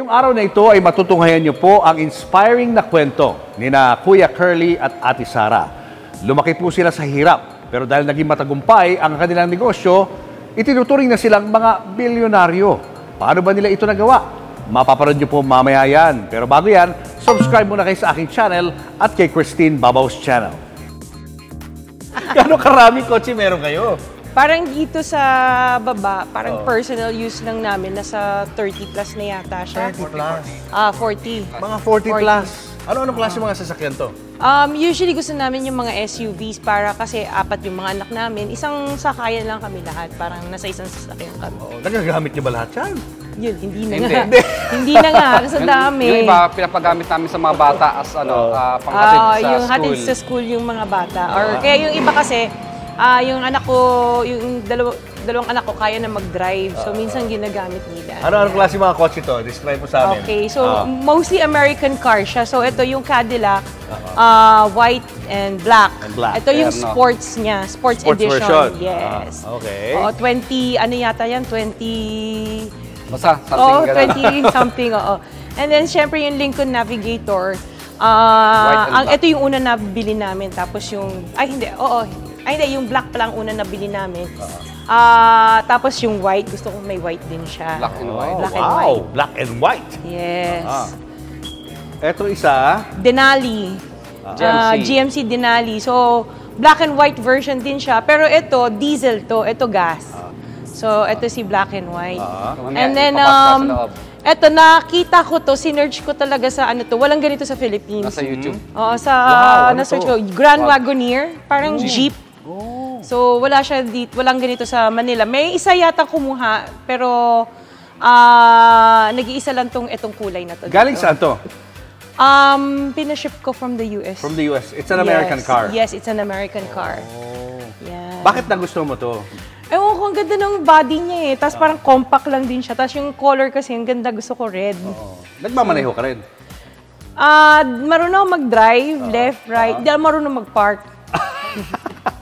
Ngayong araw na ito ay matutunghayan niyo po ang inspiring na kwento ni na Kuya Curly at Ate Sara. Lumaki po sila sa hirap, pero dahil naging matagumpay ang kanilang negosyo, itinuturing na silang mga bilyonaryo. Paano ba nila ito nagawa? Mapapanood niyo po mamaya yan. Pero bago yan, subscribe muna kayo sa aking channel at kay Christine Babaw's channel. Gano'ng karaming kotse meron kayo? Parang dito sa baba, parang personal use lang namin. Nasa 30 plus na yata siya. 30 plus? 40. Mga 40 plus. Ano-anong klase mga sasakyan to? Usually gusto namin yung mga SUVs para kasi apat yung mga anak namin. Isang sakayan lang kami lahat. Parang nasa isang sasakyan kami. Nagagamit niyo ba lahat yan? Yun, hindi na nga. Hindi na nga, kasi dami. Yung iba, pinapagamit namin sa mga bata as panghatid sa yung school. hatid sa school yung mga bata. Or kaya yung iba kasi, yung anak ko, yung dalawang anak ko kaya na mag-drive. So, minsan ginagamit nila. Ano-anong klase mga kotse to? Describe mo sa amin. Okay, so mostly American car siya. So, ito yung Cadillac, white and black. Ito yung sports niya, sports edition. Version. Yes. Okay. 20, ano yata yan? 20... Basta, something 20 something, oo. And then, syempre, yung Lincoln Navigator. Ito yung una na bili namin. Tapos yung, hindi, yung black pa lang una na bili namin. Tapos yung white, gusto kong may white din siya. Black and white. Black and white. Black and white. Yes. Ito isa. Denali. GMC Denali. So, black and white version din siya. Pero ito, diesel to. Ito gas. So, ito si black and white. And then, eto, nakita ko to, sinerge ko talaga sa ano to. Walang ganito sa Philippines. Nasa YouTube? Oo, na-search ko. Grand Wagoneer, parang jeep. So, wala siya dito, walang ganito sa Manila. May isa yata kumuha, pero nag-iisa lang itong kulay na to. Galing saan to? Pinaship ko from the US. From the US. It's an American car. Yes, it's an American car. Yeah. Bakit nagustuhan mo to? Ewan ko, ang ganda ng body niya eh. Tapos parang compact lang din siya. Tapos yung color kasi, ang ganda. Gusto ko red. Nagmamaneho ka rin? Marunong ako mag-drive, left, right. Hindi ako marunong mag-park.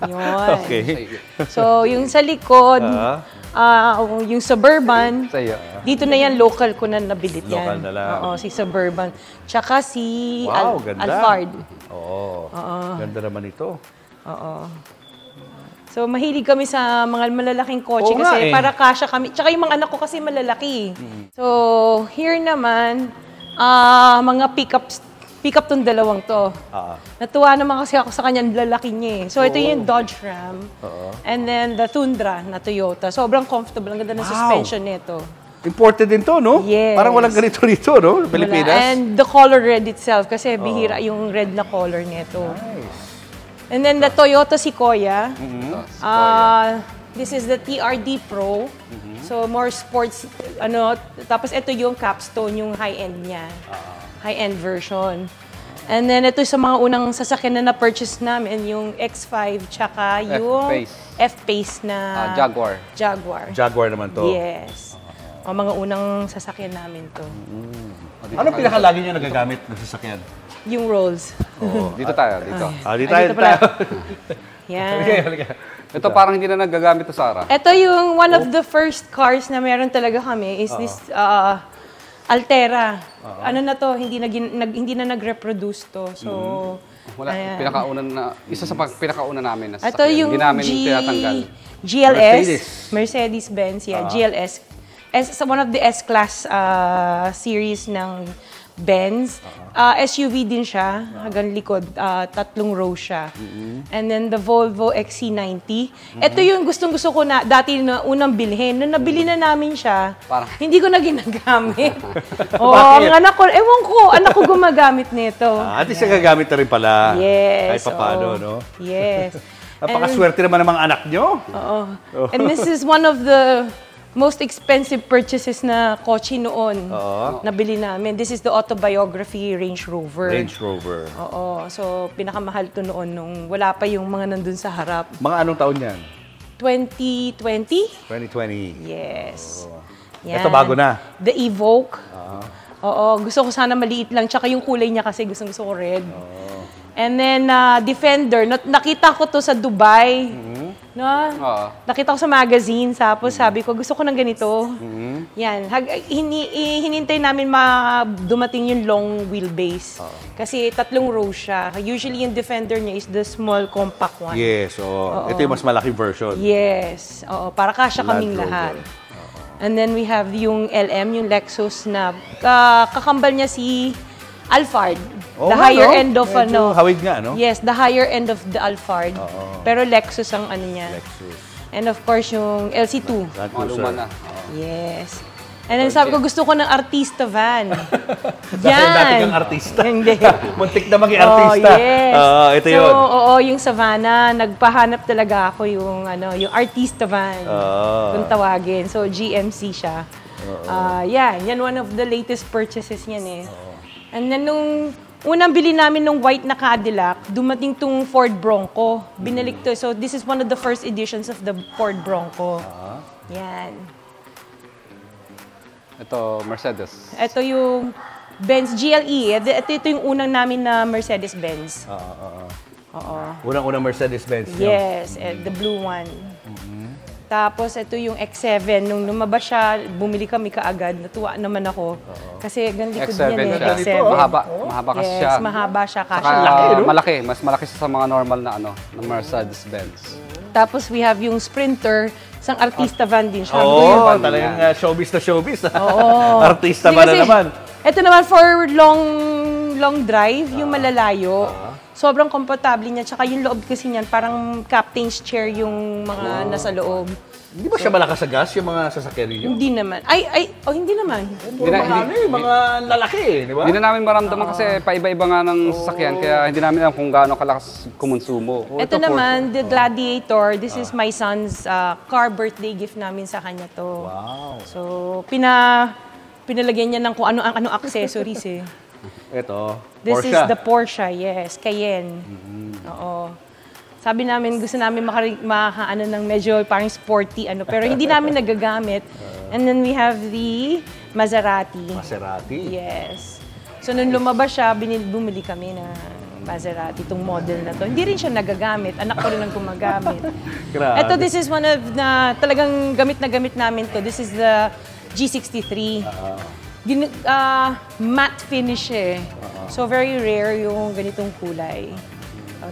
Yun. Okay. So, yung sa likod, yung Suburban, dito na yan, local ko na nabilit yan. Local na lang. Oo, si Suburban. Tsaka si ganda. Alphard. Oo. Ganda naman ito. Oo. So, mahilig kami sa mga malalaking kotse kasi eh. para kasya kami. Tsaka yung mga anak ko kasi malalaki. So, here naman, mga pick-up tong dalawang to. Natuwa naman kasi ako sa kanyang lalaki niya eh. So, ito yung Dodge Ram. And then, the Tundra na Toyota. Sobrang comfortable. Ang ganda ng suspension nito. Imported din to, no? Yes. Parang walang ganito dito, no? Pilipinas. And the color red itself kasi bihira yung red na color nito. Nice. And then the Toyota Sequoia. This is the TRD Pro. So more sports, tapos ito yung Capstone, yung high-end niya. High-end version. And then ito sa mga unang sasakyan na na-purchase namin, yung X5, tsaka yung F-Pace na Jaguar. Jaguar naman to. Yes. Mga unang sasakyan namin to. Anong pinakalagi niyo nagagamit ng sasakyan? Yung Rolls. Dito tayo, dito. Dito tayo. Yan. Ito parang hindi na nagagamit to, Sara. Ito yung one of the first cars na meron talaga kami is this Altera. Ano na to, hindi na nag-reproduce to. So, isa sa pinakauna namin na sasakyan. Ito yung hindi namin tinatanggal. GLS. Mercedes-Benz, GLS. One of the S-Class series ng Benz. SUV din siya, hanggang likod, 3 row siya. And then the Volvo XC90. Ito yung gustong-gusto ko na dati na unang bilhin. Nung nabili na namin siya, hindi ko na ginagamit. Ang anak ko, ewan ko, anak ko gumagamit nito. At least gagamit na rin pala. Yes. Kahit paano, no? Yes. Napakaswerte naman ng mga anak nyo. And this is one of the most expensive purchases na kotse noon nabili namin. This is the autobiography Range Rover. Range Rover. Oo. So, pinakamahal to noon nung wala pa yung mga nandun sa harap. Mga anong taon yan? 2020? 2020. Yes. Ito bago na? The Evoque. Oo. Gusto ko sana maliit lang. Tsaka yung kulay niya kasi gusto ko red. And then, Defender. Nakita ko to sa Dubai. No? Oo. Nakita ko sa magazine, tapos sabi ko, gusto ko ng ganito. Yan. Hinintay namin dumating yung long wheelbase. Kasi 3 rows siya. Usually yung Defender niya is the small compact one. Yes, ito yung mas malaking version. Yes. Oo, para kasya Land kaming Rover. lahat. And then we have yung LM, yung Lexus na kakambal niya si Alphard. Oo The nga, higher no? end of Medyo hawig nga, no? Yes, the higher end of the Alphard. Pero Lexus ang ano niya. Lexus. And of course, yung LC2. Land Mga luma Cruiser. na. Yes. And then sabi ko, gusto ko ng artista van. Dahil dati kang artista. Hindi. Muntik na maging artista. Yes. Ito so, yun. oo, yung Savannah, nagpahanap talaga ako yung artista van. Kung tawagin. So, GMC siya. Yan one of the latest purchases niyan eh. And then nung unang bili namin ng white na Cadillac, dumating tong Ford Bronco. Binalik to. So, this is one of the first editions of the Ford Bronco. Yan. Ito, Mercedes. Ito yung Benz GLE. Ito yung unang namin na Mercedes-Benz. Oo. Unang-unang Mercedes-Benz. Yes, the blue one. Tapos ito yung X7. Nung lumabas siya, bumili kami kaagad. Natuwa naman ako. Kasi ganito X7 din yan siya. X7. Mahaba kasi Yes, siya. mahaba siya. Saka Kasya. malaki. Mas malaki siya sa mga normal na na Mercedes-Benz. Tapos we have yung Sprinter. Isang artista van din siya. Oo, talagang showbiz na showbiz. Oo. Artista Hindi ba na kasi, naman? Ito naman for long drive, yung malalayo. Sobrang komportable niya. Tsaka yung loob kasi niyan, parang captain's chair yung mga nasa loob. Hindi ba siya malakas sa gas, yung mga sasakyan ninyo? Hindi naman. Hindi naman. Puro mga lalaki, di ba? Hindi na namin maramdaman kasi paiba-iba nga ng sasakyan. Kaya hindi namin alam kung gaano kalakas kumonsumo. Ito naman, the Gladiator. This is my son's car birthday gift namin sa kanya to. Wow. So, pinalagyan niya ng kung ano accessories eh. Ito, This Porsche. is the Porsche, yes, Cayenne. Oo. Sabi namin, gusto namin makaano ng medyo parang sporty, pero hindi namin nagagamit. And then we have the Maserati. Maserati. Yes. So, nung lumabas siya, bumili kami ng Maserati, itong model na to. Hindi rin siya nagagamit. Anak ko rin ang gumagamit. Grabe. Ito, this is one of talagang gamit na gamit namin to. This is the G63. Matte finish eh. So, very rare yung ganitong kulay.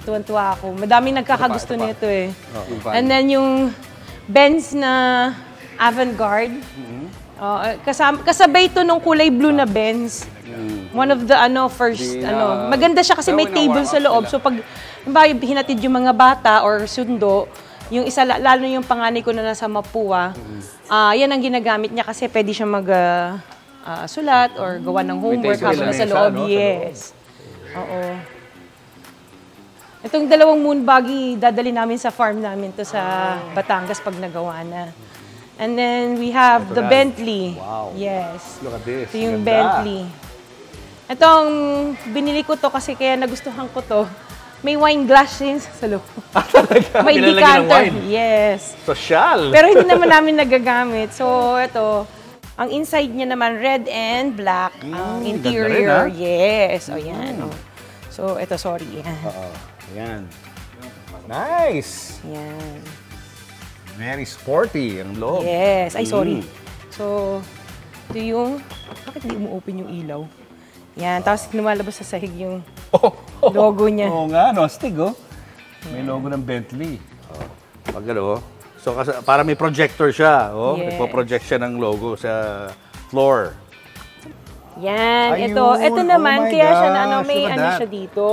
Tuwan-tuwa ako. Madaming nagkakagusto nito eh. And then yung Benz na Avantgarde. Kasabay ito nung kulay blue na Benz. One of the first maganda siya kasi may table sa loob. So pag hinatid yung mga bata or sundo, yung isa lalo yung panganay ko na nasa Mapua, yan ang ginagamit niya kasi pwede siya sulat or gawa ng homework habang nasa loob. Yes. Oo. Itong dalawang moon buggy, dadali namin sa farm namin to sa Batangas pag nagawa na. And then we have the Bentley. Wow. Yes. Look at this. Ito yung Ganda. Bentley. Itong binili ko to kasi kaya nagustuhan ko to. May wine glass din sa loob. May Pinalagyan ng decanter. wine. Yes. Sosyal. Pero hindi naman namin nagagamit. So, ito. Ang inside niya naman, red and black. Ang interior. ganda rin, Yes. O, yan. O. So, ito, sorry. Ayan. Nice. Yan. Very sporty ang loob. Yes. Ay, sorry. So, ito yung... Bakit di mo-open yung ilaw? Yan. Tapos lumalabas sa sahig yung logo niya. Oo nga, no? Astig, oh. May logo ng Bentley. Pag so, para may projector siya. Oh. Yes. Nagpo-project siya ng logo sa floor. Yan, Ayun, ito naman, oh my kaya siya na gosh, may look at ano that. siya dito.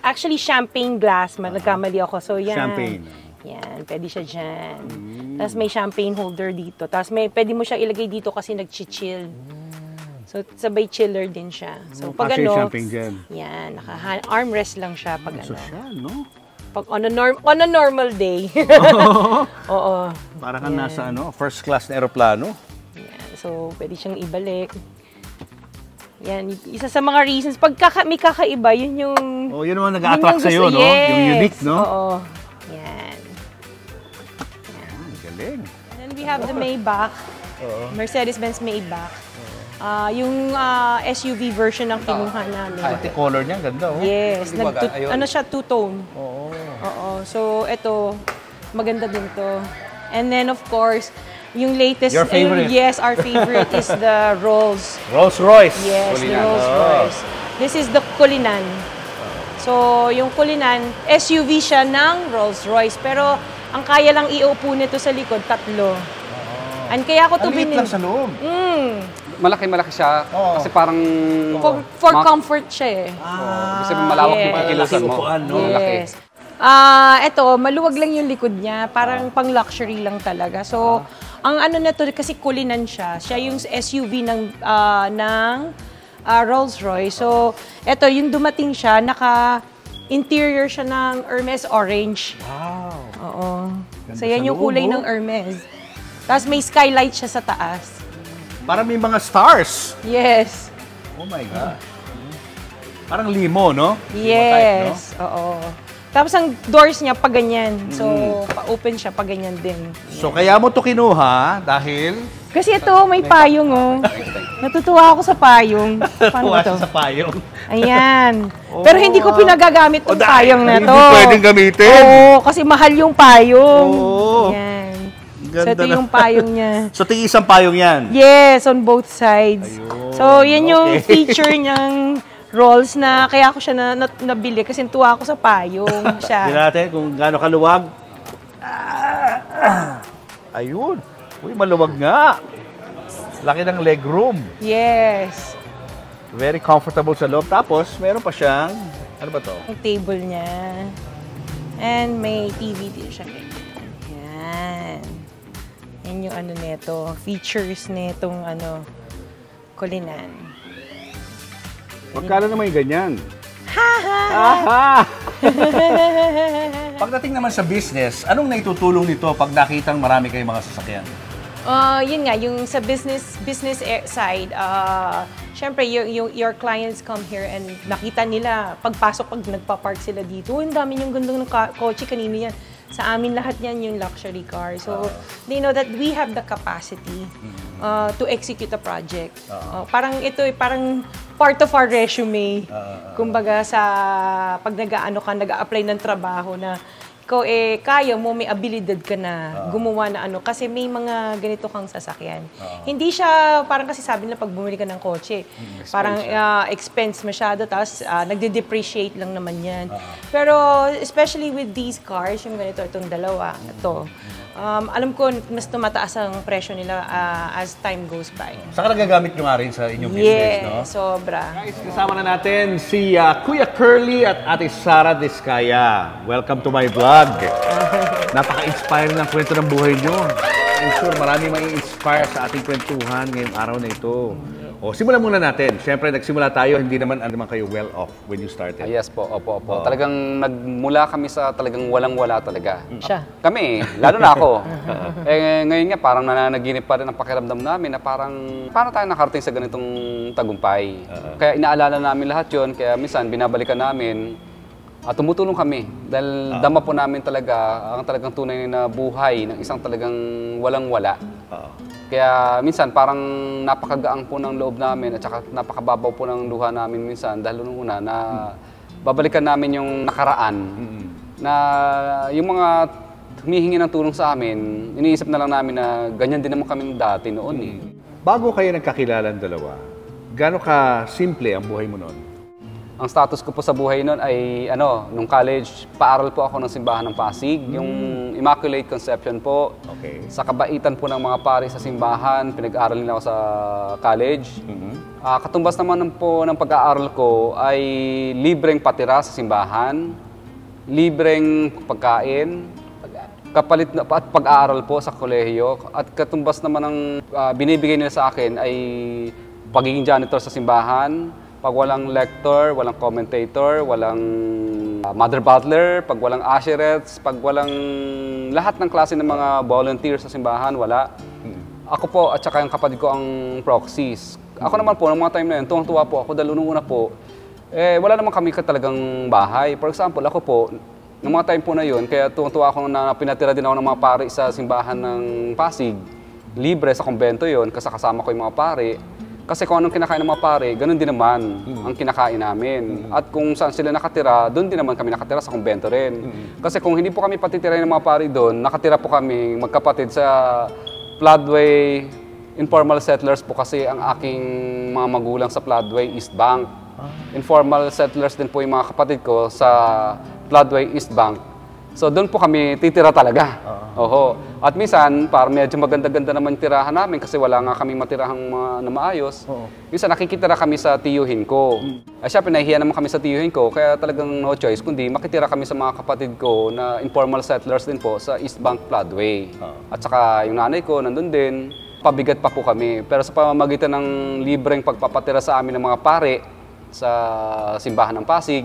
Actually, champagne glass, nagkamali ako. So, yan. Champagne. Yan, pwede siya dyan. Tapos may champagne holder dito. Tapos pwede mo siya ilagay dito kasi nag-chill. So, sabay chiller din siya. So, pag Kasi champagne dyan. yan, armrest lang siya pag Sosyal, no? Pag on a normal day. Oo. Para kang nasa first class na aeroplano. Yan. So, pwede siyang ibalik. Yan, isa sa mga reasons. Pag may kakaiba, yun yung... Oh, yun naman nag-attract sa'yo, no? Yes. Yung unique, no? Oo. Yan. Galing. And then we have the Maybach. Mercedes-Benz Maybach. Yung SUV version ng kinuha namin. Pati color niya, ganda, oh. Yes. Ayun. Ano siya, two-tone. Oo. Oo. So, ito, maganda din to. And then of course, yung latest, Your favorite? yes, our favorite is the Rolls. Rolls-Royce. Yes, the Cullinan. Rolls-Royce. This is the Cullinan. So, yung Cullinan, SUV siya ng Rolls-Royce. Pero, ang kaya lang iupo nito sa likod, 3. And kaya ako to Ang liit binili. lang sa loob. Malaki siya. Oo. Kasi parang... For comfort siya eh. Kasi malawak yung Yes. pakikilusan mo. Upuan, no? Malaki. Yes. Ito, maluwag lang yung likod niya. Parang pang-luxury lang talaga. So, ang ano na to, kasi Cullinan siya. Siya yung SUV ng Rolls-Royce. So, ito, yung dumating siya, interior siya ng Hermes Orange. Wow. Oo. So, sa yan yung loob, kulay oh. ng Hermes. Tapos may skylight siya sa taas. Parang may mga stars. Yes. Oh my God. Parang limo, no? Limo Yes. type, no? Oo. Tapos ang doors niya pa ganyan. So, pa-open siya pa ganyan din. So, kaya mo to kinuha dahil Kasi ito, may payong, oh. Natutuwa ako sa payong. Paano tuwa ba to? siya sa payong. Ayan. Pero hindi ko pinagagamit tong dahil payong na hindi to. pwedeng gamitin. Oo, kasi mahal yung payong. Oo. Ayan. Ganda So, ito na. yung payong niya. So, tig-isang payong yan. Yes, on both sides. Ayun. So, yan yung Okay. feature niyang Rolls na kaya ako siya nabili kasi tuwa ako sa payong siya. Tignan natin kung gaano kaluwag. Ayun. Uy, maluwag nga. Laki ng legroom. Yes. Very comfortable sa loob. Tapos, meron pa siyang, ano ba to? Yung table niya. And may TV din siya. Yan. Yan yung ano nito, features nitong Cullinan. Magkano naman yung ganyan? Ha! Pagdating naman sa business, anong naitutulong nito pag nakitang marami kayong mga sasakyan? Yun nga, yung sa business side, syempre, your clients come here and nakita nila, pag nagpa-park sila dito, ang dami yung gandang ng kotse, kanino yan? Sa amin lahat yan yung luxury car. So, they know that we have the capacity to execute a project. Parang ito, parang part of our resume. Kumbaga sa pag nag-a-apply ng trabaho na ikaw kaya mo, may abilidad ka na gumawa na kasi may mga ganito kang sasakyan. Hindi siya, parang kasi sabi nila pag bumili ka ng kotse, parang expense masyado, tapos nagde-depreciate lang naman yan. Pero especially with these cars, yung ganito, itong dalawa, ito, alam ko mas tumataas ang presyo nila as time goes by. Saka nagagamit nyo nga rin sa inyong business, no? Sobra. Guys, kasama na natin si Kuya Curly at Ate Sara Diskaya. Welcome to my vlog. Napaka-inspiring ng kwento ng buhay nyo. I'm sure marami mai-inspire sa ating kwentuhan ngayong araw na ito. O, simulan muna natin. Siyempre, nagsimula tayo, hindi naman kayo well off when you started. Yes po, opo. Talagang nagmula kami sa talagang walang-wala talaga. Siya. Kami, lalo na ako. Ngayon nga, parang nananaginip pa rin ang pakiramdam namin na parang, paano tayo nakarating sa ganitong tagumpay? Kaya inaalala namin lahat yon, kaya minsan binabalikan namin at tumutulong kami. Dahil dama po namin talaga ang talagang tunay na buhay ng isang talagang walang-wala. Kaya minsan parang napakagaang po ng loob namin at saka napakababaw po ng luha namin minsan dahil nung una na babalikan namin yung nakaraan na yung mga humihingi ng tulong sa amin, iniisip na lang namin na ganyan din naman kami dati noon. Bago kayo nagkakilala ang dalawa, gaano ka simple ang buhay mo noon? Ang status ko po sa buhay noon ay nung college, paaral po ako ng simbahan ng Pasig, yung Immaculate Conception po. Okay. Sa kabaitan po ng mga pari sa simbahan, pinag-aaral nila ako sa college. Katumbas naman po ng pag-aaral ko ay libreng patira sa simbahan, libreng pagkain, kapalit na at pag-aaral po sa kolehiyo. At katumbas naman ng binibigay nila sa akin ay pagiging janitor sa simbahan. Pag walang lector, walang commentator, walang mother butler, pag walang usherettes, pag walang lahat ng klase ng mga volunteers sa simbahan, wala. Ako po at saka yung kapatid ko ang proxies. Ako naman po, ng mga time na yun, tuwang-tuwa po ako dahil unang-una po, wala naman kami talagang bahay. For example, ako po, ng mga time po na yun, kaya tuwang-tuwa ako na pinatira din ako ng mga pari sa simbahan ng Pasig. Libre sa kumbento yun, kasama ko yung mga pari. Kasi kung anong kinakain ng mga pare, ganun din naman ang kinakain namin. At kung saan sila nakatira, doon din naman kami nakatira sa kumbento rin. Kasi kung hindi po kami patitirahin ng mga pare doon, nakatira po kami magkapatid sa Floodway, informal settlers po kasi ang aking mga magulang sa Floodway, East Bank. Informal settlers din po yung mga kapatid ko sa Floodway, East Bank. So doon po kami titira talaga. Oho. At minsan, parang medyo maganda-ganda naman yung tirahan namin kasi wala nga kami matirahang na maayos. Minsan nakikitira kami sa tiyuhin ko. Ay syempre, nahihiya naman kami sa tiyuhin ko, kaya talagang no choice, kundi makitira kami sa mga kapatid ko na informal settlers din po sa East Bank Floodway. At saka yung nanay ko, nandun din. Pabigat pa po kami. Pero sa pamamagitan ng libreng pagpapatira sa amin ng mga pare sa simbahan ng Pasig,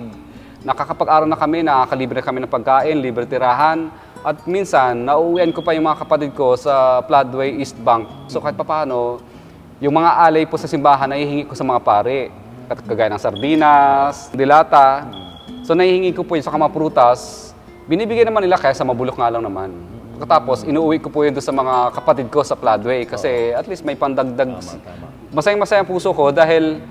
nakakapag-aral na kami, nakakalibre kami ng pagkain, libre tirahan. At minsan, nauuwian ko pa yung mga kapatid ko sa Floodway East Bank. So kahit papaano, yung mga alay po sa simbahan, nahihingi ko sa mga pare. Kagaya ng sardinas, dilata. So nahihingi ko po yun sa mga prutas. Binibigyan naman nila kaya sa mabulok nga lang naman. Pagkatapos, inuuwi ko po yun doon sa mga kapatid ko sa Floodway. Kasi at least may pandagdag. Masayang-masayang puso ko dahil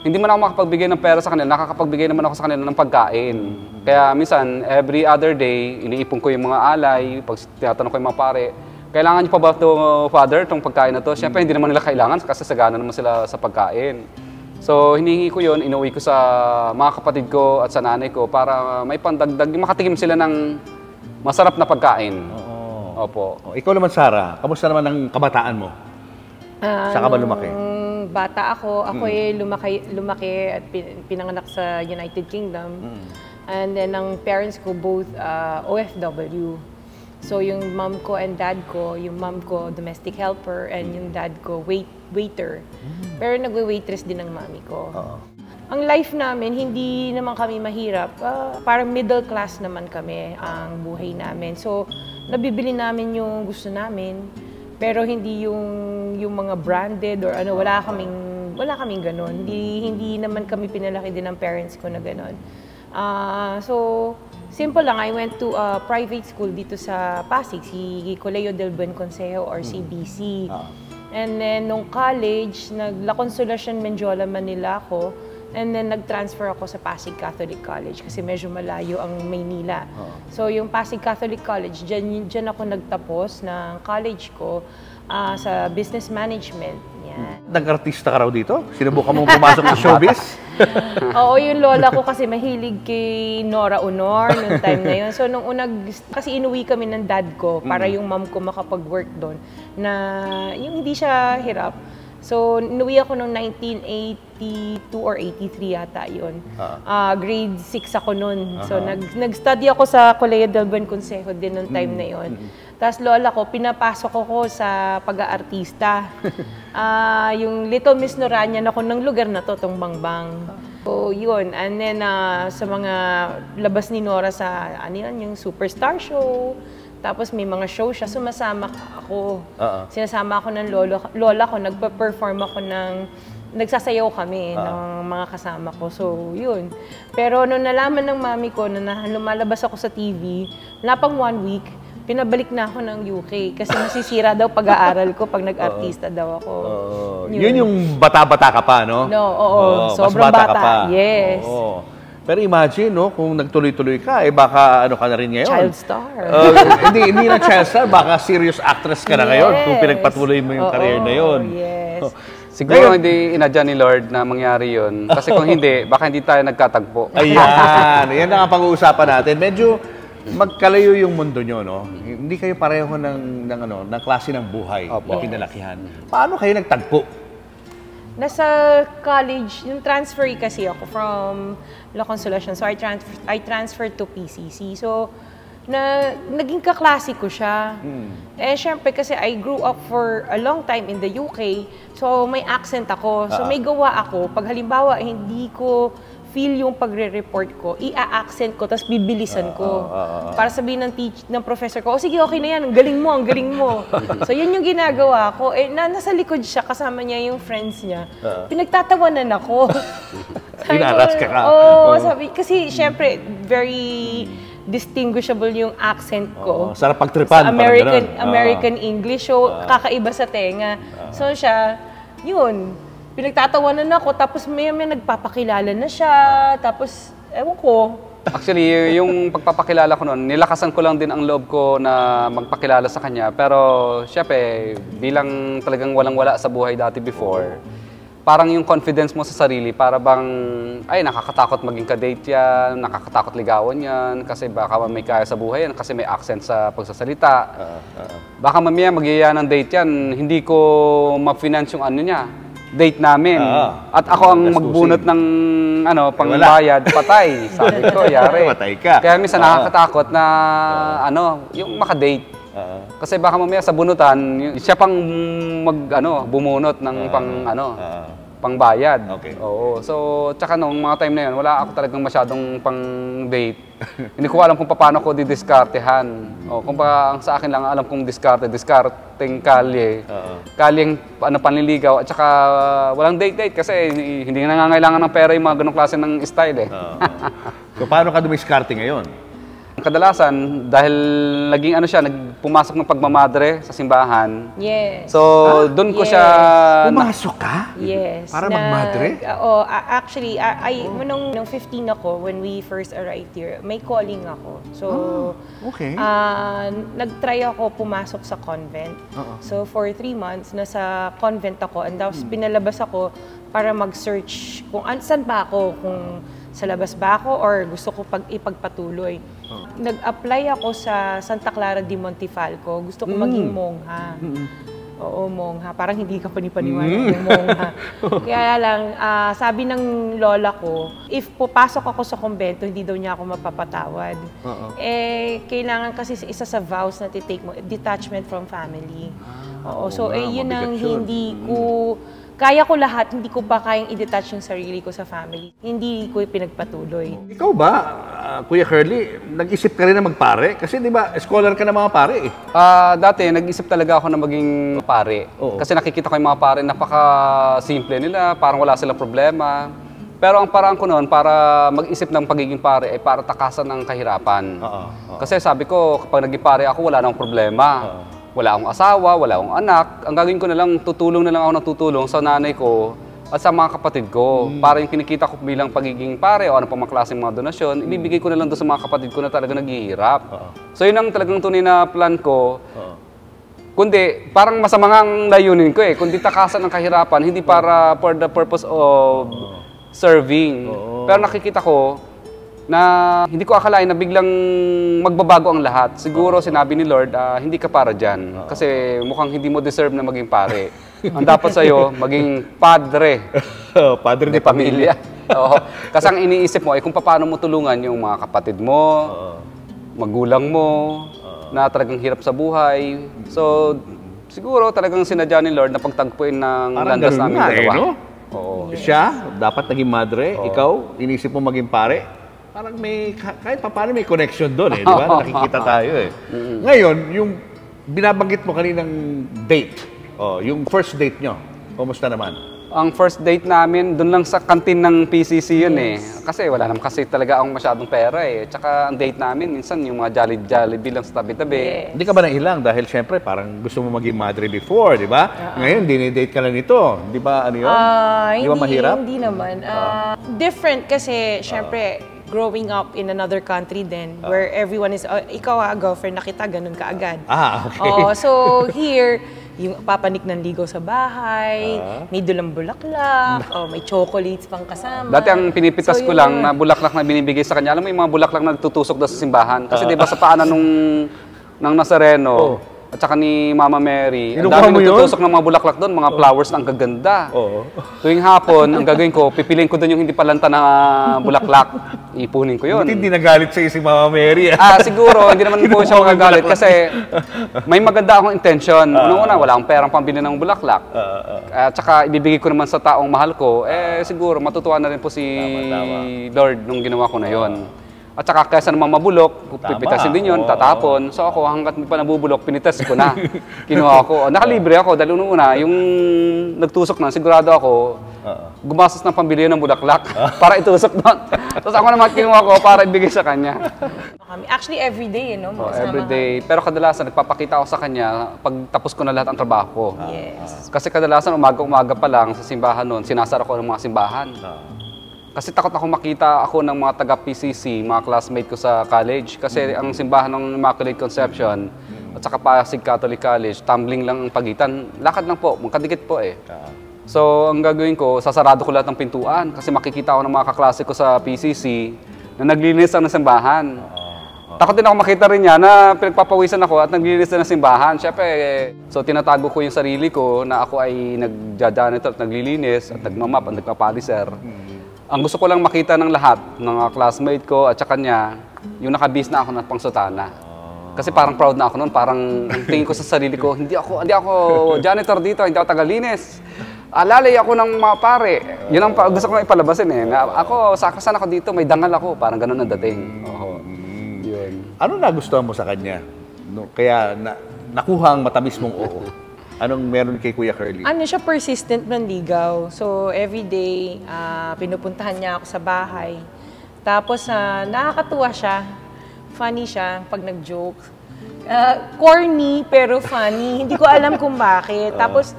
hindi man ako makapagbigay ng pera sa kanila, nakakapagbigay naman ako sa kanila ng pagkain. Kaya minsan, every other day, iniipon ko yung mga alay, pag tinatanong ko yung mga pare, kailangan niyo pa ba ito, Father, itong pagkain na to? Siyempre, hindi naman nila kailangan kasi sagana naman sila sa pagkain. So, hinihingi ko yun, inuwi ko sa mga kapatid ko at sa nanay ko para may pandagdag, makatikim sila ng masarap na pagkain. Opo. Ikaw naman, Sarah, kamusta naman ang kabataan mo? Saan ka ba lumaki? Bata ako ay lumaki at pinanganak sa United Kingdom. And then ang parents ko both OFW. So yung mom ko and dad ko, yung mom ko domestic helper and yung dad ko waiter. Pero nagwe-waitress din ang mami ko. Ang life namin, hindi naman kami mahirap. Parang middle class naman kami ang buhay namin. So nabibili namin yung gusto namin. Pero hindi yung mga branded or ano, wala kaming ganon. Hindi naman kami pinalaki din ng parents ko na ganon. So, simple lang, I went to a private school dito sa Pasig, si Colegio del Buen Consejo or CBC. And then, nung college, La Consolacion, Mendiola, Manila ako. And then, nag-transfer ako sa Pasig Catholic College kasi medyo malayo ang Maynila. So, yung Pasig Catholic College, dyan ako nagtapos ng college ko sa business management. Yan. Nag-artista ka raw dito? Sinubukan mong pumasok sa showbiz? Oo, yung lola ko kasi mahilig kay Nora Honor noong time na yun. So, nung kasi inuwi kami ng dad ko para yung mom ko makapag-work doon na yung hindi siya hirap. So, inuwi ako noong 1982 or 83 yata yun. Grade 6 ako noon. So, nag-study ako sa Colegio del Buen Consejo din noong time na yun. Tapos lola ko, pinapasok ako sa pag-aartista. Yung Little Miss Noranyan ako ng lugar na to, tong Bangbang. So, yun. And then, sa mga labas ni Nora sa, ano yun, yung Superstar Show. Tapos may mga show siya, sumasama ako. Sinasama ako ng lola ko, nagpa-perform ako nagsasayaw kami ng mga kasama ko. So, yun. Pero nung nalaman ng mami ko na lumalabas ako sa TV, wala pang 1 week, pinabalik na ako ng UK kasi masisira daw pag-aaral ko pag nag-artista daw ako. Yun yung bata-bata ka pa, no? No, sobrang bata. Ka pa. Yes. Pero imagine, no, kung nagtuloy-tuloy ka, baka ano ka na rin ngayon. Child star. Hindi na child star, baka serious actress ka na ngayon kung pinagpatuloy mo yung career na yun. Yes. Siguro hindi inadya ni Lord na mangyari yun. Kasi kung hindi, baka hindi tayo nagkatagpo. Ayan, yan ang pag-uusapan natin. Medyo magkalayo yung mundo nyo, no? Hindi kayo pareho ng klase ng buhay na kinalakihan. Paano kayo nagtagpo? Nasa college, yung transfer kasi ako from La Consolacion. So, I transferred to PCC. So, naging kaklase ko siya. Eh, syempre kasi I grew up for a long time in the UK. So, may accent ako. So, may gawa ako. Pag halimbawa, hindi ko feel yung pagre-report ko, i-accent ko, tapos bibilisan ko. Para sabihin ng professor ko, sige, okay na yan, ang galing mo. So, yun yung ginagawa ko. Eh, nasa likod siya, kasama niya yung friends niya. Pinagtatawanan ako. Inaras ka ka. Sabi, kasi syempre, very distinguishable yung accent ko. Sarap pagtripan. Sa American English, so kakaiba sa tenga. So siya, yun. pinagtatawanan ako, tapos may nagpapakilala na siya, tapos, ewan ko. Actually, yung pagpapakilala ko noon, nilakasan ko lang din ang loob ko na magpakilala sa kanya. Pero, syempre, bilang talagang walang-wala sa buhay dati before, parang yung confidence mo sa sarili, para bang, ay, nakakatakot maging ka-date yan, nakakatakot ligawan yan, kasi baka may kaya sa buhay yan, kasi may accent sa pagsasalita. Baka mamaya magyaya ng date yan, hindi ko ma-finance yung ano niya, date namin. At ako ang magbunot ng pangbayad, patay. Sabi ko, yari. Patay ka. Kaya minsan nakakatakot na yung makadate. Kasi baka mamaya sa bunutan, siya pang bumunot ng pangbayad. Okay. Oo. So, tsaka nung mga time na yun, wala ako talagang masyadong pang-date. Hindi ko alam kung paano ko didiskartehan. Kung ang sa akin lang alam kong diskarteng kalye. Kalyeng panliligaw at saka walang date kasi hindi nangangailangan ng pera yung mga ganong klase ng style eh. So, paano ka dumiskarte ngayon? Kadalasan, dahil naging pumasok ng pagmamadre sa simbahan. Yes. So, doon ko siya... Pumasok ka? Yes. Para magmadre? Actually, nung 15 ako, when we first arrived here, may calling ako. So, okay. Nag-try ako pumasok sa convent. So, for 3 months, nasa convent ako. And tapos, pinalabas ako para mag-search kung saan ba ako, kung sa labas ba ako or gusto ko ipagpatuloy. Nag-apply ako sa Santa Clara de Montefalco. Gusto ko maging mongha. Oo, mongha. Parang hindi ka panipaniwala ng mongha. Kaya lang, sabi ng lola ko, if papasok ako sa kumbento, hindi daw niya ako mapapatawad. Kailangan kasi isa sa vows na titake mo, detachment from family. So, yun ang hindi ko... Kaya ko lahat, hindi ko pa kayang i-detach yung sarili ko sa family. Hindi ko pinagpatuloy. Ikaw ba, Kuya Curly, nag-isip ka rin na magpare? Kasi di ba, scholar ka ng mga pare eh. Dati, nag-isip talaga ako na maging pare. Kasi nakikita ko yung mga pare, napaka-simple nila, parang wala silang problema. Pero ang paraan ko noon para mag-isip ng pagiging pare ay para takasan ng kahirapan. Kasi sabi ko, kapag naging pare ako, wala nang problema. Wala akong asawa, wala akong anak. Ang gagawin ko na lang, tutulong na lang ako ng tutulong sa nanay ko at sa mga kapatid ko. Para yung kinikita ko bilang pagiging pare o ano pang mga klaseng mga donasyon, ibibigay ko na lang doon sa mga kapatid ko na talaga naghihirap. So yun ang talagang tunay na plan ko. Kundi, parang masama ang layunin ko eh. Kundi takasan ng kahirapan, hindi para for the purpose of serving. Pero nakikita ko, na hindi ko akalain na biglang magbabago ang lahat. Siguro sinabi ni Lord, hindi ka para dyan. Kasi mukhang hindi mo deserve na maging pare. Ang dapat sa'yo, maging padre. Padre de pamilya. Kasi ang iniisip mo ay kung paano mo tulungan yung mga kapatid mo, magulang mo, na talagang hirap sa buhay. So, siguro talagang sinadya ni Lord na pagtagpuin ng landas namin dalawa. Siya, dapat naging madre. Ikaw, inisip mo maging pare. Parang may, kahit paano may connection doon eh, di ba? Nakikita tayo eh. Ngayon, yung binabanggit mo kaninang date, yung first date nyo, kumusta naman? Ang first date namin, doon lang sa kantin ng PCC yun eh. Kasi wala naman kasi talaga akong masyadong pera eh. Tsaka ang date namin, minsan yung mga jolly-jolly lang sa tabi-tabi. Hindi ka ba nailang? Dahil syempre, parang gusto mo maging madre before, di ba? Ngayon, dinidate ka na nito. Di ba ano yun? Di ba mahirap? Hindi naman. Different kasi, syempre, growing up in another country then where everyone is, ikaw girlfriend na kita, ganun ka agad. Okay. So here, yung papanik ng ligaw sa bahay, may dulang bulaklak, may chocolates pang kasama. Dati ang pinipitas ko lang na bulaklak na binibigay sa kanya, alam mo yung mga bulaklak na nagtutusok daw sa simbahan. Kasi di ba sa paanan ng Nazareno, at saka ni Mama Mary, ang dami nagtutusok ng mga bulaklak doon, mga flowers na ang gaganda. Tuwing hapon, ang gagawin ko, pipiliin ko doon yung hindi palanta na bulaklak. Ipunin ko yun. Hindi nagalit sa'yo si Mama Mary. Siguro, hindi naman po siya magagalit kasi may maganda akong intention. Unang-una, wala akong perang pambili ng bulaklak. At saka ibibigay ko naman sa taong mahal ko, siguro matutuwa na rin po si Lord nung ginawa ko na yon. At saka kaysa naman mabulok, pipitasin din yun, tatapon. So ako, hanggat pa nabubulok, pinitas ko na. Kinuha ko. Nakalibre ako dahil una, yung nagtusok na, sigurado ako, gumastos ng pambili ng bulaklak para itusok doon. Tapos ako naman kinuha ko para ibigay sa kanya. Actually, everyday, no? Everyday. Pero kadalasan, nagpapakita ako sa kanya pag tapos ko na lahat ang trabaho ko. Yes. Kasi kadalasan, umaga-umaga pa lang sa simbahan noon, sinasara ko ng mga simbahan. Kasi takot ako makita ako ng mga taga-PCC, mga classmate ko sa college. Kasi ang simbahan ng Immaculate Conception at saka Pasig Catholic College, tumbling lang ang pagitan. Lakad lang po, magkadikit po eh. So, ang gagawin ko, sasarado ko lahat ng pintuan kasi makikita ko ng mga kaklase ko sa PCC na naglilinis ng simbahan. Takot din ako makita rin niya na pinagpapawisan ako at naglilinis na ng simbahan. Siyempre, so tinatago ko yung sarili ko na ako ay nag-janitor at naglilinis at nagmamap at nagpapaliser. Ang gusto ko lang makita ng lahat, ng mga classmate ko at saka niya, yung nakabis na ako ng pangsutana. Kasi parang proud na ako noon, parang tingin ko sa sarili ko, hindi ako janitor dito, hindi ako tagalinis. Alalay ako ng mga pare. Yun ang gusto ko ipalabasin eh. Na ako, sakasan ako dito, may dangal ako, parang ganun ang dating. Yun. Ano nagustuhan mo sa kanya? No, kaya nakuhang matamis mong oo. Anong meron kay Kuya Curly? Ano siya, persistent manligaw. So, everyday, pinupuntahan niya ako sa bahay. Tapos, nakakatuwa siya. Funny siya pag nag-joke. Corny, pero funny. Hindi ko alam kung bakit. Tapos,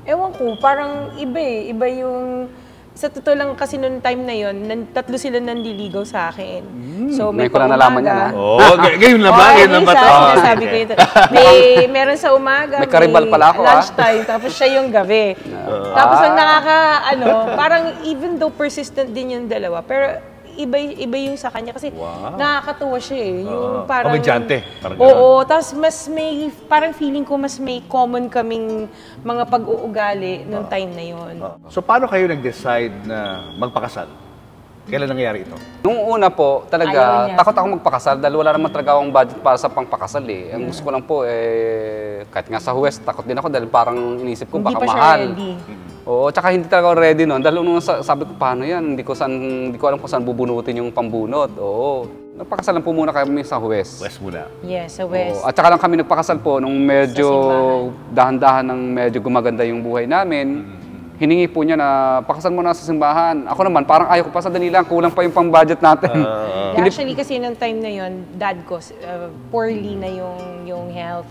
ewan ko, parang iba eh. Iba yung... Sa totoo lang kasi noong time na yon, tatlo sila nandiligaw sa akin. So, may ko na nalaman yan, ha? Ngayon na ba? Ngayon na ba ito? Sabi ko ito. Meron sa umaga, may karibal pala ako, lunchtime, tapos siya yung gabi. Tapos ang parang even though persistent din yung dalawa, pero iba yung sa kanya kasi nakakatuwa siya eh. Yung parang... Komedyante. Oo, tapos mas may, parang feeling ko mas may common kaming mga pag-uugali noong time na yon. So paano kayo nag-decide na magpakasal? Kailan nangyari ito? Nung una po, talaga, takot ako magpakasal dahil wala naman talaga akong budget para sa pangpakasal eh. Ang gusto ko lang po, kahit nga sa Huwes, takot din ako dahil parang inisip ko baka mahal. Oo, tsaka hindi talaga ako ready noon. Dahil nung sabi ko, paano yan? Hindi ko alam kung saan bubunutin yung pambunot. Oo. Nagpakasal lang po muna kami sa Huwes. West muna. Yes, sa West. At saka lang kami nagpakasal po nung medyo dahan-dahan ng medyo gumaganda yung buhay namin. Hiningi po niya na pakasal mo na sa simbahan. Ako naman, parang ayaw ko pa sa danila, kulang pa yung pang-budget natin. Actually, kasi nung time na yon, dad ko, poorly na yung health.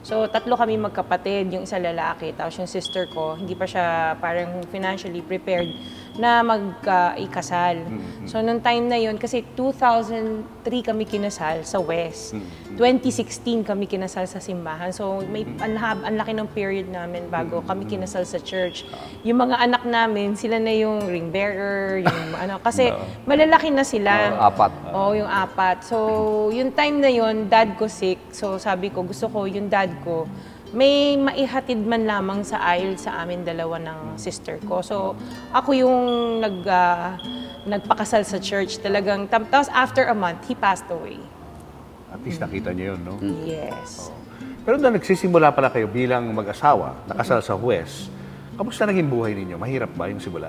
So, tatlo kami magkapatid, yung isa lalaki, tapos yung sister ko, hindi pa siya parang financially prepared na mag-ikasal. So, nung time na yun, kasi 2003 kami kinasal sa West. 2016 kami kinasal sa simbahan. So, may ang laki ng period namin bago kami kinasal sa church. Yung mga anak namin, sila na yung ring bearer, yung kasi malalaki na sila. Apat. Oo, yung apat. So, yung time na yun, dad ko sick. So, sabi ko, gusto ko yung dad ko, may maihatid man lamang sa aisle sa amin dalawa ng sister ko. So, ako yung nagpakasal sa church talagang. Tapos after a month, he passed away. At least nakita niyo yun, no? Yes. Pero na nagsisimula pala kayo bilang mag-asawa, nakasal sa Huwes, kamusta naging buhay ninyo? Mahirap ba yung simula?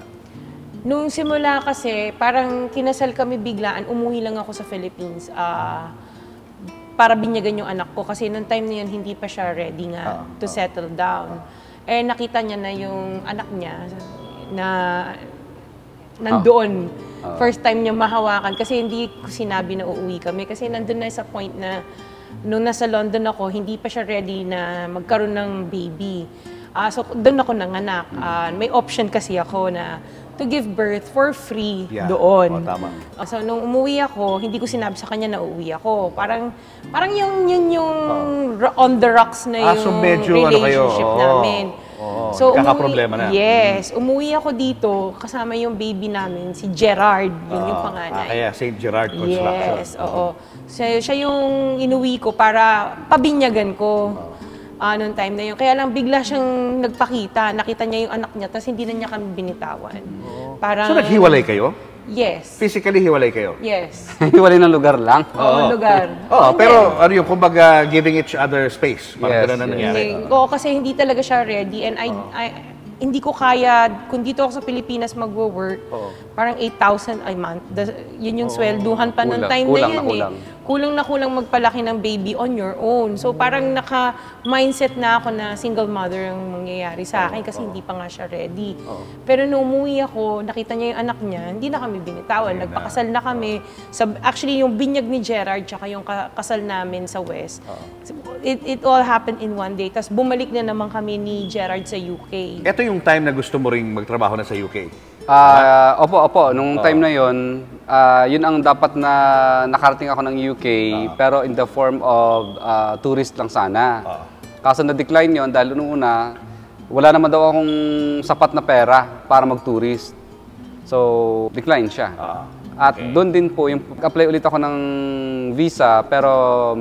Nung simula kasi, parang kinasal kami biglaan, umuwi lang ako sa Philippines para binyagan yung anak ko. Kasi nung time na yun, hindi pa siya ready nga to settle down. Eh, nakita niya na yung anak niya na nandoon. First time niya mahawakan. Kasi hindi ko sinabi na uuwi kami. Kasi nandun na sa point na nung nasa London ako, hindi pa siya ready na magkaroon ng baby. So, doon ako nanganak. May option kasi ako na to give birth for free doon. Tama. So, nung umuwi ako, hindi ko sinabi sa kanya na uuwi ako. Parang yung on the rocks na yung medyo, relationship namin. So, kakaproblema na. Yes. Umuwi ako dito, kasama yung baby namin, si Gerard. Yun yung panganay. Kaya St. Gerard Construction. Yes, oo. So, siya yung inuwi ko para pabinyagan ko. Noong time na yun. Kaya lang bigla siyang nagpakita. Nakita niya yung anak niya, tapos hindi na niya kami binitawan. Parang, So, naghiwalay kayo? Yes. Physically hiwalay kayo? Yes. Hiwalay ng lugar lang. Oo, lugar. Pero ano yung, kumbaga, giving each other space. Parang ganun na nangyari. Oo, kasi hindi talaga siya ready. And hindi ko kaya, kung dito ako sa Pilipinas magwo-work, parang 8,000 a month. Yun yung swelduhan pa noong time na yun eh. kulang na kulang magpalaki ng baby on your own. So parang naka-mindset na ako na single mother ang mangyayari sa akin kasi hindi pa nga siya ready. Pero nung umuwi ako, nakita niya yung anak niya, hindi na kami binitawan. Nagpakasal na kami. Actually, yung binyag ni Gerard tsaka yung kasal namin sa West, it all happened in one day. Tapos bumalik na naman kami ni Gerard sa UK. Ito yung time na gusto mo ring magtrabaho na sa UK? Opo. Nung time na yon, yun ang dapat na nakarating ako ng UK, pero in the form of tourist lang sana. Kaso na-decline yon dahil nung una, wala naman daw akong sapat na pera para mag-tourist. So, decline siya. At doon din po, yung apply ulit ako ng visa, pero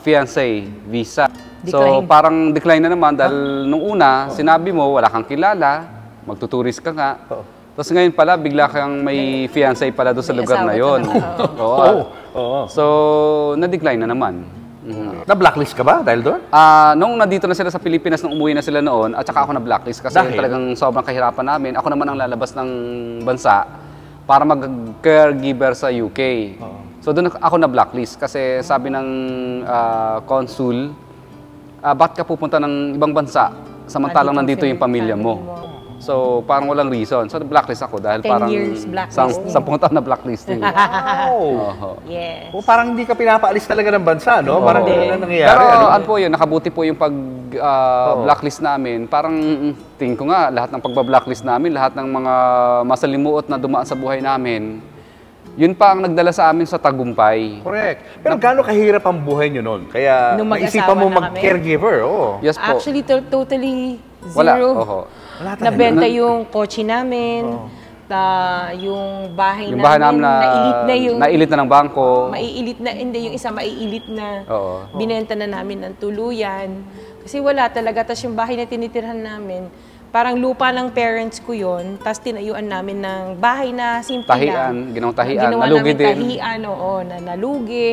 fiancé visa. So, parang decline na naman dahil nung una, sinabi mo, wala kang kilala, magtuturist ka nga. Tapos ngayon pala, bigla kang may fiancé pala doon sa lugar na yon. So, na-decline na naman. Na-blacklist ka ba dahil doon? Nung nandito na sila sa Pilipinas, nung umuwi na sila noon, at saka ako na-blacklist kasi talagang sobrang kahirapan namin. Ako naman ang lalabas ng bansa para mag-caregiver sa UK. So doon ako na-blacklist kasi sabi ng consul, bakit ka pupunta ng ibang bansa samantalang nandito yung pamilya mo? So, parang walang reason. So, blacklist ako dahil 10 parang years blacklisting. 10 taon na blacklisting. Wow! Yes. Parang hindi ka pinapaalis talaga ng bansa, no? Parang ganun na nangyayari. Pero ano po yun, nakabuti po yung pag-blacklist namin. Parang tingin ko nga, lahat ng pagba-blacklist namin, lahat ng mga masalimuot na dumaan sa buhay namin, yun pa ang nagdala sa amin sa tagumpay. Correct. Pero gaano kahirap ang buhay nyo noon? Kaya naisipan mo mag-caregiver. Yes po. Actually, totally zero. Wala. Nabenta yung kotse namin, yung bahay namin nailit na ng bangko. Maiilit na, hindi, yung isa maiilit na. Oo. Binenta na namin ng tuluyan. Kasi wala talaga. Tapos yung bahay na tinitirhan namin, parang lupa ng parents ko yun. Tapos tinayuan namin ng bahay na simple lang. Ginawang tahian. Ginawa Nalugi namin din. tahian, nalugi.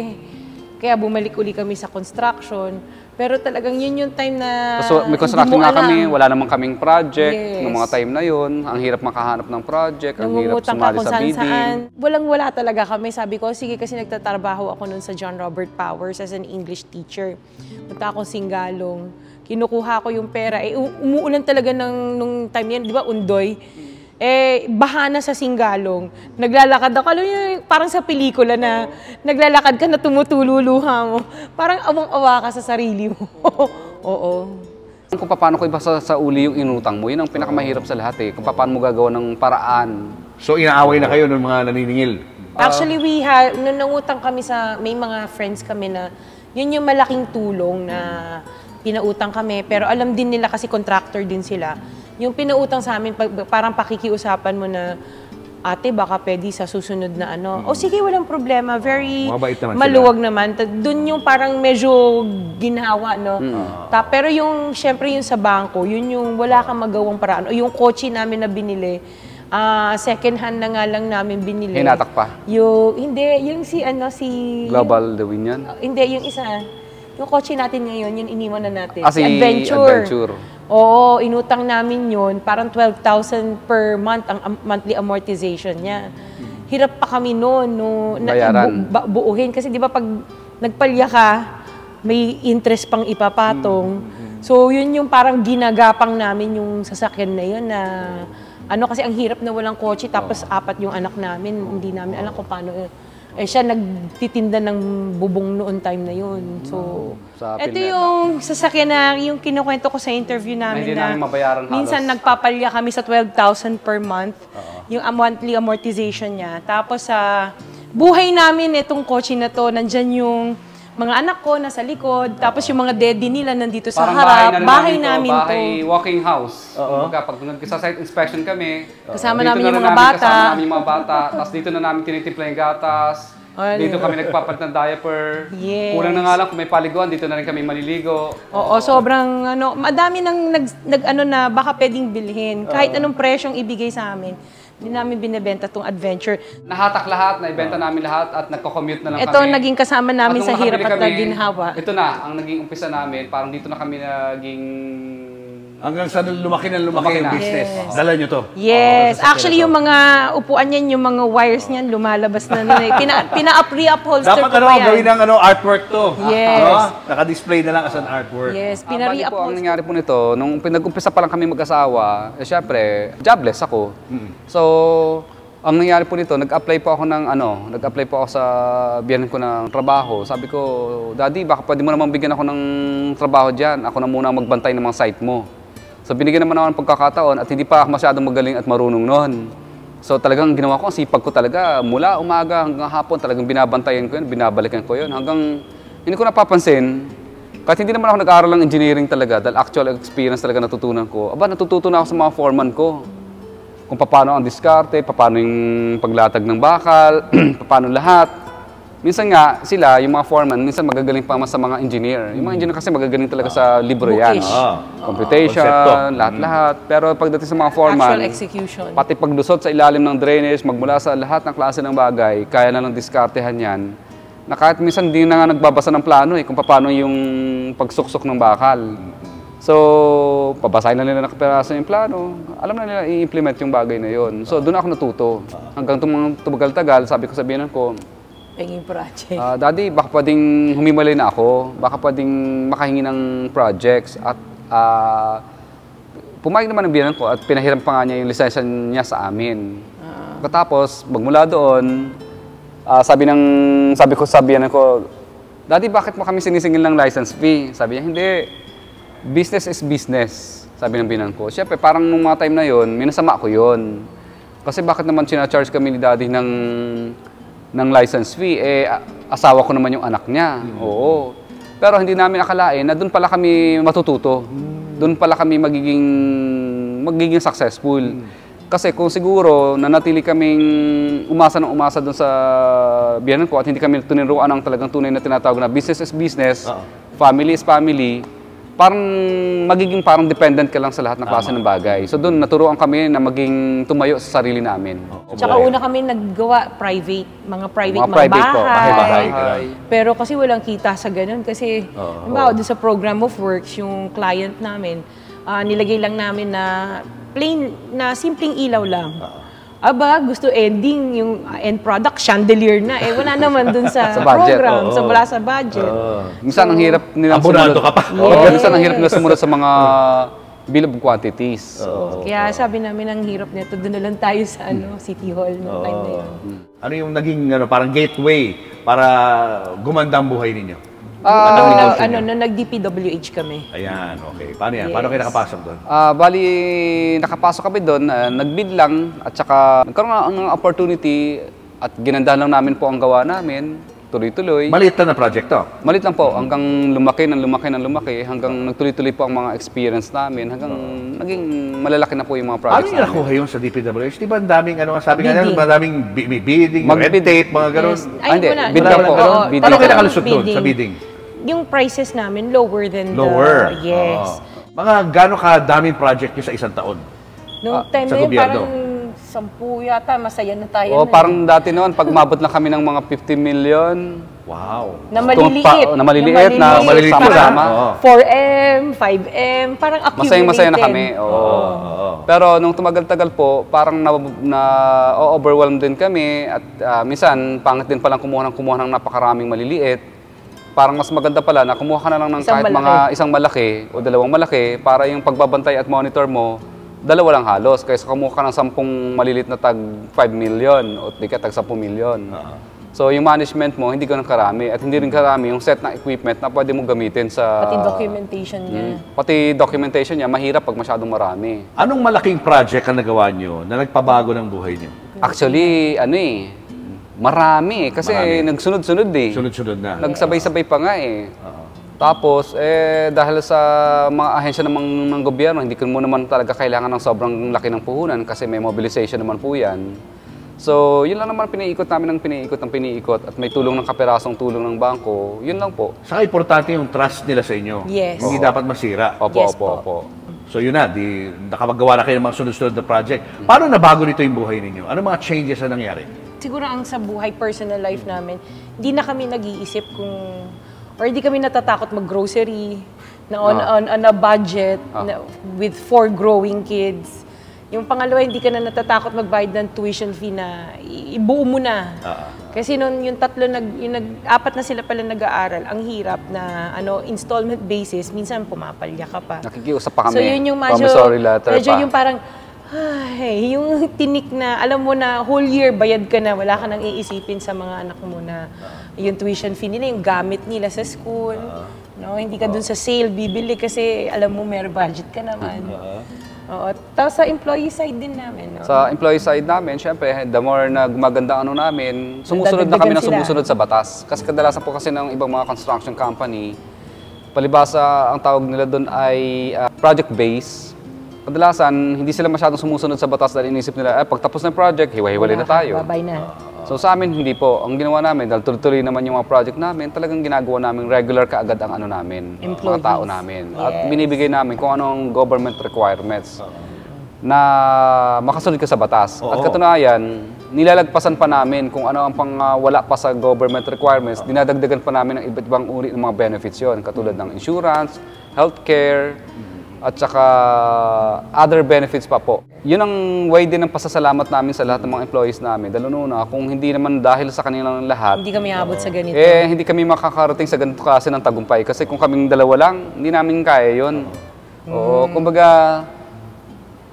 Kaya bumalik uli kami sa construction. Pero talagang yun yung time na So, may construction nga kami, wala namang kaming project. Noong mga time na yun, ang hirap makahanap ng project, ang hirap sumali sa bidding. Walang-wala talaga kami. Sabi ko, sige kasi nagtatrabaho ako noon sa John Robert Powers as an English teacher. Punta akong Singalong. Kinukuha ko yung pera. Umuulan talaga nung time yan, di ba, undoy? Baha na sa Singalong. Naglalakad ako. Alam niyo, parang sa pelikula na naglalakad ka na tumutululuha mo. Parang awang-awa ka sa sarili mo. Oo. Kung paano ko ibasa sa uli yung inutang mo, yun ang pinakamahirap sa lahat Kung paano mo gagawa ng paraan. So, inaaway na kayo ng mga naniningil? Actually, nung nangutang kami may mga friends kami na, yun yung malaking tulong na pinautang kami. Pero alam din nila kasi contractor din sila. Yung pinautang sa amin, parang pakikiusapan mo na, ate, baka pwede sa susunod na ano. O sige, walang problema. Very maluwag naman. Doon yung parang medyo ginhawa, no? Pero yung, syempre yung sa bangko, yun yung wala kang magawang paraan. O yung kotse namin na binili, second hand na nga lang namin binili. Hinatak pa? Hindi, yung si Global The Win yan? Hindi, yung isa. Yung kotse natin ngayon, yung iniwan na natin. Si Adventure. Oo, inutang namin yun. Parang 12,000 per month ang monthly amortization niya. Hirap pa kami noon buuhin. Kasi di ba pag nagpalya ka, may interest pang ipapatong. So yun yung parang ginagapang namin yung sasakyan na yun na kasi ang hirap na walang kotse tapos 4 yung anak namin. Hindi namin alam kung paano siya nagtitinda ng bubong noon time na yun. So, ito yung sasakyan na yung kinukwento ko sa interview namin na minsan nagpapalya kami sa 12,000 per month, yung monthly amortization niya. Tapos sa buhay namin, itong kotse na to, nandyan yung mga anak ko nasa likod, tapos yung mga daddy nila nandito sa harap. Bahay namin to. Bahay walking house. Pag nag-site inspection kami, kasama namin yung mga bata. Tapos dito na namin tinitimpla yung gatas. Dito kami nagpapalit ng diaper. Yes. Kulang na nga lang kung may paliguan, dito na rin kami maliligo. Oo, sobrang madami nang na baka pwedeng bilhin. Kahit anong presyong ibigay sa amin. Hindi namin binibenta tong adventure. Nahatak lahat, naibenta namin lahat at nagko-commute na lang ito kami. Ito naging kasama namin sa hirap at ginhawa. Ito na, ang naging umpisa namin. Parang dito na kami naging Hanggang sa lumaki ng lumaki yung business. Yes. Dala nyo to. Yes. Actually, yung mga upuan niyan, yung mga wires niyan, lumalabas na. Pina-re-upholster ko Dapat pa yan. gawin ng artwork to. Yes. Naka-display na lang as an artwork. Yes, Bali po, ang pina-re-upholster. nangyari po nito, nung pinag-umpisa pa lang kami mag-asawa, syempre, jobless ako. So, ang nangyari po nito, nag-apply po ako sa biyanan ko ng trabaho. Sabi ko, Daddy, baka pwede mo naman bigyan ako ng trabaho dyan. Ako na muna magbantay ng mga site mo. So, binigyan naman ako ng pagkakataon at hindi pa ako masyadong magaling at marunong noon. So, talagang ginawa ko, ang sipag ko talaga. Mula umaga hanggang hapon, talagang binabantayan ko yun, binabalikan ko yun. Hanggang hindi ko napapansin, kahit hindi naman ako nag-aaral ng engineering talaga, dahil actual experience talaga natutunan ko. Aba, natututo na ako sa mga foreman ko. Kung paano ang diskarte, paano yung paglatag ng bakal, paano lahat. Minsan nga, sila, yung mga foreman, minsan magagaling pa mas sa mga engineer. Yung mga engineer kasi magagaling talaga sa libro yan. Computation, lahat-lahat. Pero pagdating sa mga foreman, Actual execution. pati paglusot sa ilalim ng drainage, magmula sa lahat ng klase ng bagay, kaya na lang diskartehan yan. Na kahit minsan hindi na nga nagbabasa ng plano kung paano yung pagsuksok ng bakal. So, pabasahin na nila nakapiraso yung plano. Alam na nila i-implement yung bagay na yon. So, doon ako natuto. Hanggang tumagal-tagal, sabi ko sabihin ko, Penging project. Daddy, baka pwedeng humimalay na ako. Baka pwedeng makahingi ng projects. At pumayag naman ang biyanan ko at pinahiram pa nga niya yung lisensya niya sa amin. Pagkatapos, magmula doon, sabi ko sa biyanan ko, Daddy, bakit mo kami sinisingil ng license fee? Sabi niya, hindi. Business is business, sabi ng binan ko. Siyempre, parang nung mga time na yon, minasama ko yon. Kasi bakit naman sinacharge kami ni Daddy ng license fee? Asawa ko naman yung anak niya. Oo. Pero hindi namin akalain na doon pala kami matututo. Doon pala kami magiging successful. Kasi kung siguro nanatili kaming umasa doon sa biyanan ko at hindi kami tuniruan ng talagang tunay na tinatawag na business is business, family is family, parang magiging dependent ka lang sa lahat ng klase ng bagay. So doon, naturuan kami na maging tumayo sa sarili namin. Tsaka una kami naggawa mga private bahay. Pero kasi walang kita sa ganun. Kasi, doon sa program of works, yung client namin, nilagay lang namin na simpleng ilaw lang. Aba, gusto ending, yung end product, chandelier na. Wala naman dun sa budget, program, wala sa budget. Minsan ang hirap nilang abonado ka pa. Minsan ang hirap nilang sumunod sa mga bill of quantities. Kaya sabi namin, ang hirap nito, doon na lang tayo sa City Hall noong time na yun. Ano yung naging parang gateway para gumanda ang buhay ninyo? Nag-DPWH kami. Ayan, okay. Paano yan? Paano kayo nakapasok doon? Bali, nakapasok kami doon, nag-bid lang at saka nagkaroon ng opportunity at ginandahan lang namin po ang gawa namin, tuloy-tuloy. Maliit lang na project to? Maliit lang po, hanggang lumaki, hanggang nagtuloy-tuloy po ang mga experience namin, hanggang naging malalaki na po yung mga projects namin. Ano yung nakuha yun sa DPWH? Di ba ang daming, sabi nga nila, madaming bidding, red tape, mga ganun? Yes. Hindi, bid lang po. Ano kayo nakalusot doon sa bidding? Yung prices namin, lower than yes. Mga gano'ng kadaming project nyo sa isang taon? Noong time sa na yun, gobyerno? parang 10 yata, masaya na tayo. Parang dati noon, pag umabot na kami ng mga 50 million. Wow. Na maliliit. Na maliliit na. 4M, 5M, parang accumulated. Masaya na kami. Pero nung tumagal-tagal po, parang na-overwhelmed din kami at minsan, pangit din palang kumuha ng napakaraming maliliit. Parang mas maganda pala na kumuha ka na lang ng isang malaki o dalawang malaki para yung pagbabantay at monitor mo, dalawa lang halos. Kaysa kumuha ka ng 10 malilit na tag 5 million o di ka tag 10 million. So yung management mo, hindi ganun karami at hindi rin karami yung set ng equipment na pwede mo gamitin sa... Pati documentation niya. Pati documentation niya, mahirap pag masyadong marami. Anong malaking project ang nagawa nyo na nagpabago ng buhay nyo? Actually, marami kasi nagsunod-sunod Sunod-sunod na. Nagsabay-sabay pa nga Tapos, dahil sa mga ahensya ng gobyerno, hindi ko mo naman talaga kailangan ng sobrang laki ng puhunan kasi may mobilization naman po yan. So, yun lang naman piniikot namin ng piniikot at may tulong ng kapirasong tulong ng bangko, yun lang po. Saka importante yung trust nila sa inyo. Yes. Hindi dapat masira. Opo. So yun na, nakapagawa na kayo ng mga sunod-sunod na project. Paano nabago nito yung buhay ninyo? Ano mga changes na nangyari? Siguro ang sa buhay, personal life namin, hindi na kami nag-iisip kung or hindi kami natatakot mag-grocery na on a budget with 4 growing kids. Yung pangalawa, hindi ka na natatakot magbayad ng tuition fee na ibuo mo na. Kasi noon yung tatlo, apat na sila pala nag-aaral, ang hirap na installment basis, minsan pumapalya ka pa. Nakikiusap pa kami. So yun yung medyo yung parang, yung tinik na, alam mo na whole year bayad ka na, wala ka nang iisipin sa mga anak mo na yung tuition fee nila, yung gamit nila sa school. Hindi ka dun sa sale bibili kasi alam mo may budget ka naman. Tapos sa employee side din namin. Sa employee side namin, syempre, the more na gumaganda namin, sumusunod na kami na sumusunod sa batas. Kasi kadalasan po kasi ng ibang mga construction company, palibasa ang tawag nila doon ay project-based. Kadalasan, hindi sila masyadong sumusunod sa batas dahil inisip nila, pagtapos ng project, hiwa-hiwalay na tayo. Babay na. So sa amin, hindi po. Ang ginawa namin, dahil tuloy-tuloy naman yung mga project namin, talagang ginagawa namin regular kaagad ang namin, mga tao namin. Yes. At binibigay namin kung anong government requirements na makasunod ka sa batas. At katunayan, nilalagpasan pa namin kung ano ang wala pa sa government requirements, dinadagdagan pa namin ng iba't ibang uri ng mga benefits yon, katulad ng insurance, healthcare, at saka other benefits pa po. Yun ang way din ng pasasalamat namin sa lahat ng mga employees namin. Dahil kung hindi naman dahil sa kanilang lahat, hindi kami abot sa ganito. Hindi kami makakarating sa ganito klase ng tagumpay. Kasi kung kaming dalawa lang, hindi namin kaya yun. Kumbaga,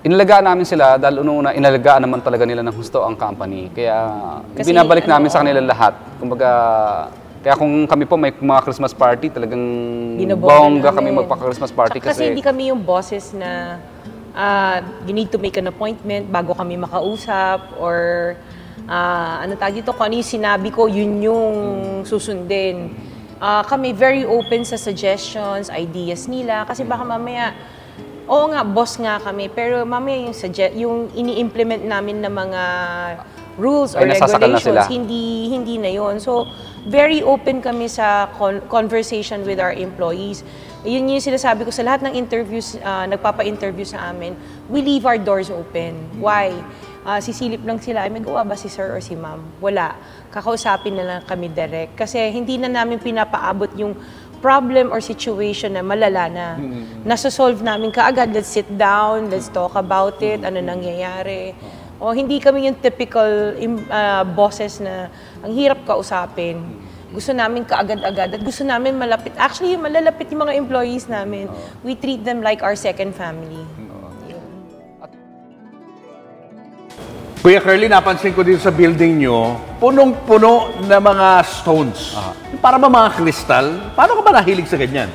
inalagaan namin sila dahil inalagaan naman talaga nila ng husto ang company. Kaya binabalik namin sa kanila lahat. Kumbaga, kaya kung kami po may mga Christmas party, talagang bongga kami magpa-Christmas party. Kasi hindi kami yung bosses na you need to make an appointment bago kami makausap or kung ano yung sinabi ko, yun yung susundin. Kami very open sa suggestions, ideas nila kasi baka mamaya, oo nga, boss nga kami, pero mamaya yung ini-implement namin na mga rules or regulations, hindi na yun. So, very open kami sa conversation with our employees. Yun yung sinasabi ko sa lahat ng interviews, nagpapa-interview sa amin, we leave our doors open. Why? Sisilip lang sila, may gawa ba si sir or si ma'am? Wala. Kakausapin na lang kami direct. Kasi hindi na namin pinapaabot yung problem or situation na malala na. Nasa-solve namin kaagad, let's sit down, let's talk about it, ano nangyayari. O hindi kami yung typical bosses na ang hirap kausapin. Gusto namin kaagad-agad at gusto namin malapit. Actually, malalapit yung mga employees namin. We treat them like our second family. Kuya Curly, napansin ko dito sa building nyo, punong-puno na mga stones. Para ba mga kristal? Paano ka ba nahilig sa ganyan?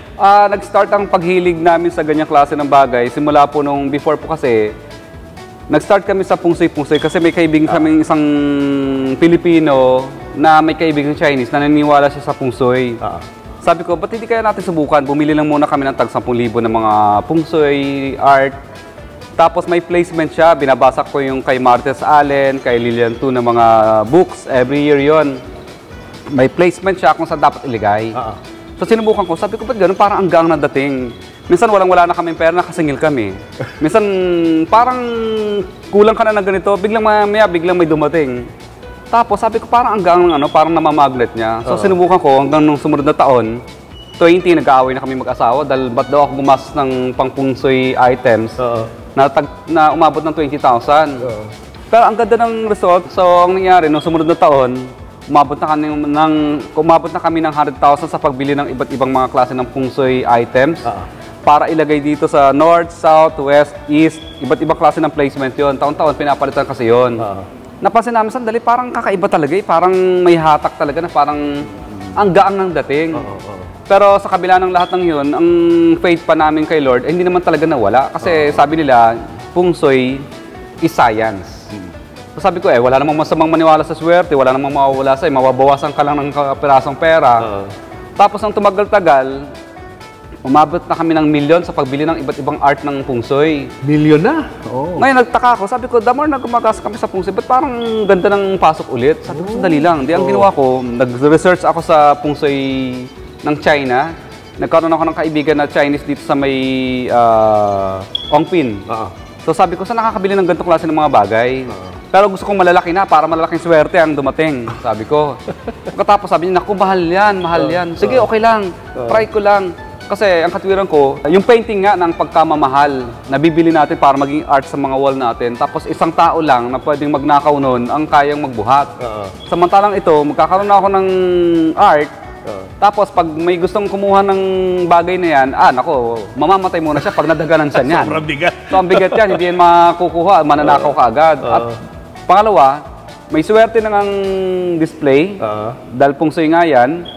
Nag-start ang paghilig namin sa ganyang klase ng bagay. Simula po nung before po kasi, nag-start kami sa pungsoy-pungsoy kasi may kaibigan kaming isang Pilipino na may kaibigan Chinese na naniniwala siya sa pungsoy. Sabi ko, ba't hindi kaya natin subukan? Bumili lang muna kami ng tag 10,000 ng mga pungsoy, art. Tapos may placement siya, binabasa ko yung kay Martes Allen, kay Lilian Tu na mga books, every year yon. May placement siya kung saan dapat iligay. So sinubukan ko, sabi ko, ba't ganun? Parang anggang na dating. Minsan walang-wala na kaming pera, nakasingil kami. Minsan parang kulang ka na ng ganito, biglang may dumating. Tapos sabi ko parang hanggang parang namamagnet niya. So sinubukan ko hanggang nung sumunod na taon, 20, nag-aaway na kami mag-asawa dahil ba't daw ako gumastos ng pangpungsoy items na umabot ng 20,000. Pero ang ganda ng result. So ang nangyari, nung sumunod na taon, umabot na kami ng 100,000 sa pagbili ng iba't ibang mga klase ng pungsoy items. Para ilagay dito sa north, south, west, east, iba't ibang klase ng placement yon. Taon-taon pinapalitan kasi yon. Napansin namin sandali, parang kakaiba talaga parang may hatak talaga na parang ang gaang ng dating. Pero sa kabila ng lahat ng yun, ang faith pa namin kay Lord, hindi naman talaga nawala. Kasi sabi nila, pungsoy is science. So sabi ko, wala namang masamang maniwala sa swerte, wala namang mawawala sa'yo, mababawasan ka lang ng kapirasong pera. Tapos nang tumagal-tagal, umabot na kami ng milyon sa pagbili ng iba't ibang art ng pungsoy. Milyon na? Ngayon, nagtaka ako. Sabi ko, the more na gumagas kami sa pungsoy, ba't parang ganda ng pasok ulit? Sabi ko, sandali lang. Di ang ginawa ko, nag-research ako sa pungsoy ng China. Nagkaroon ako ng kaibigan na Chinese dito sa may Ongpin. So sabi ko, saan nakakabili ng ganitong klase ng mga bagay? Pero gusto kong malalaki na para malalaking swerte ang dumating, sabi ko. Pagkatapos sabi niya, naku, mahal yan. Sige, okay lang, try ko lang. Kasi ang katwiran ko, yung painting nga ng pagkamamahal, nabibili natin para maging art sa mga wall natin. Tapos isang tao lang na pwedeng magnakaw nun ang kayang magbuhat. Samantalang ito, magkakaroon na ako ng art. Tapos pag may gustong kumuha ng bagay na yan, nako, mamamatay muna siya pag nadaganan siya niyan. Sobrang bigat. So ang bigat yan, hindi yan makukuha, mananakaw ka agad. At pangalawa, may swerte na ang display, dahil pungsoy nga yan,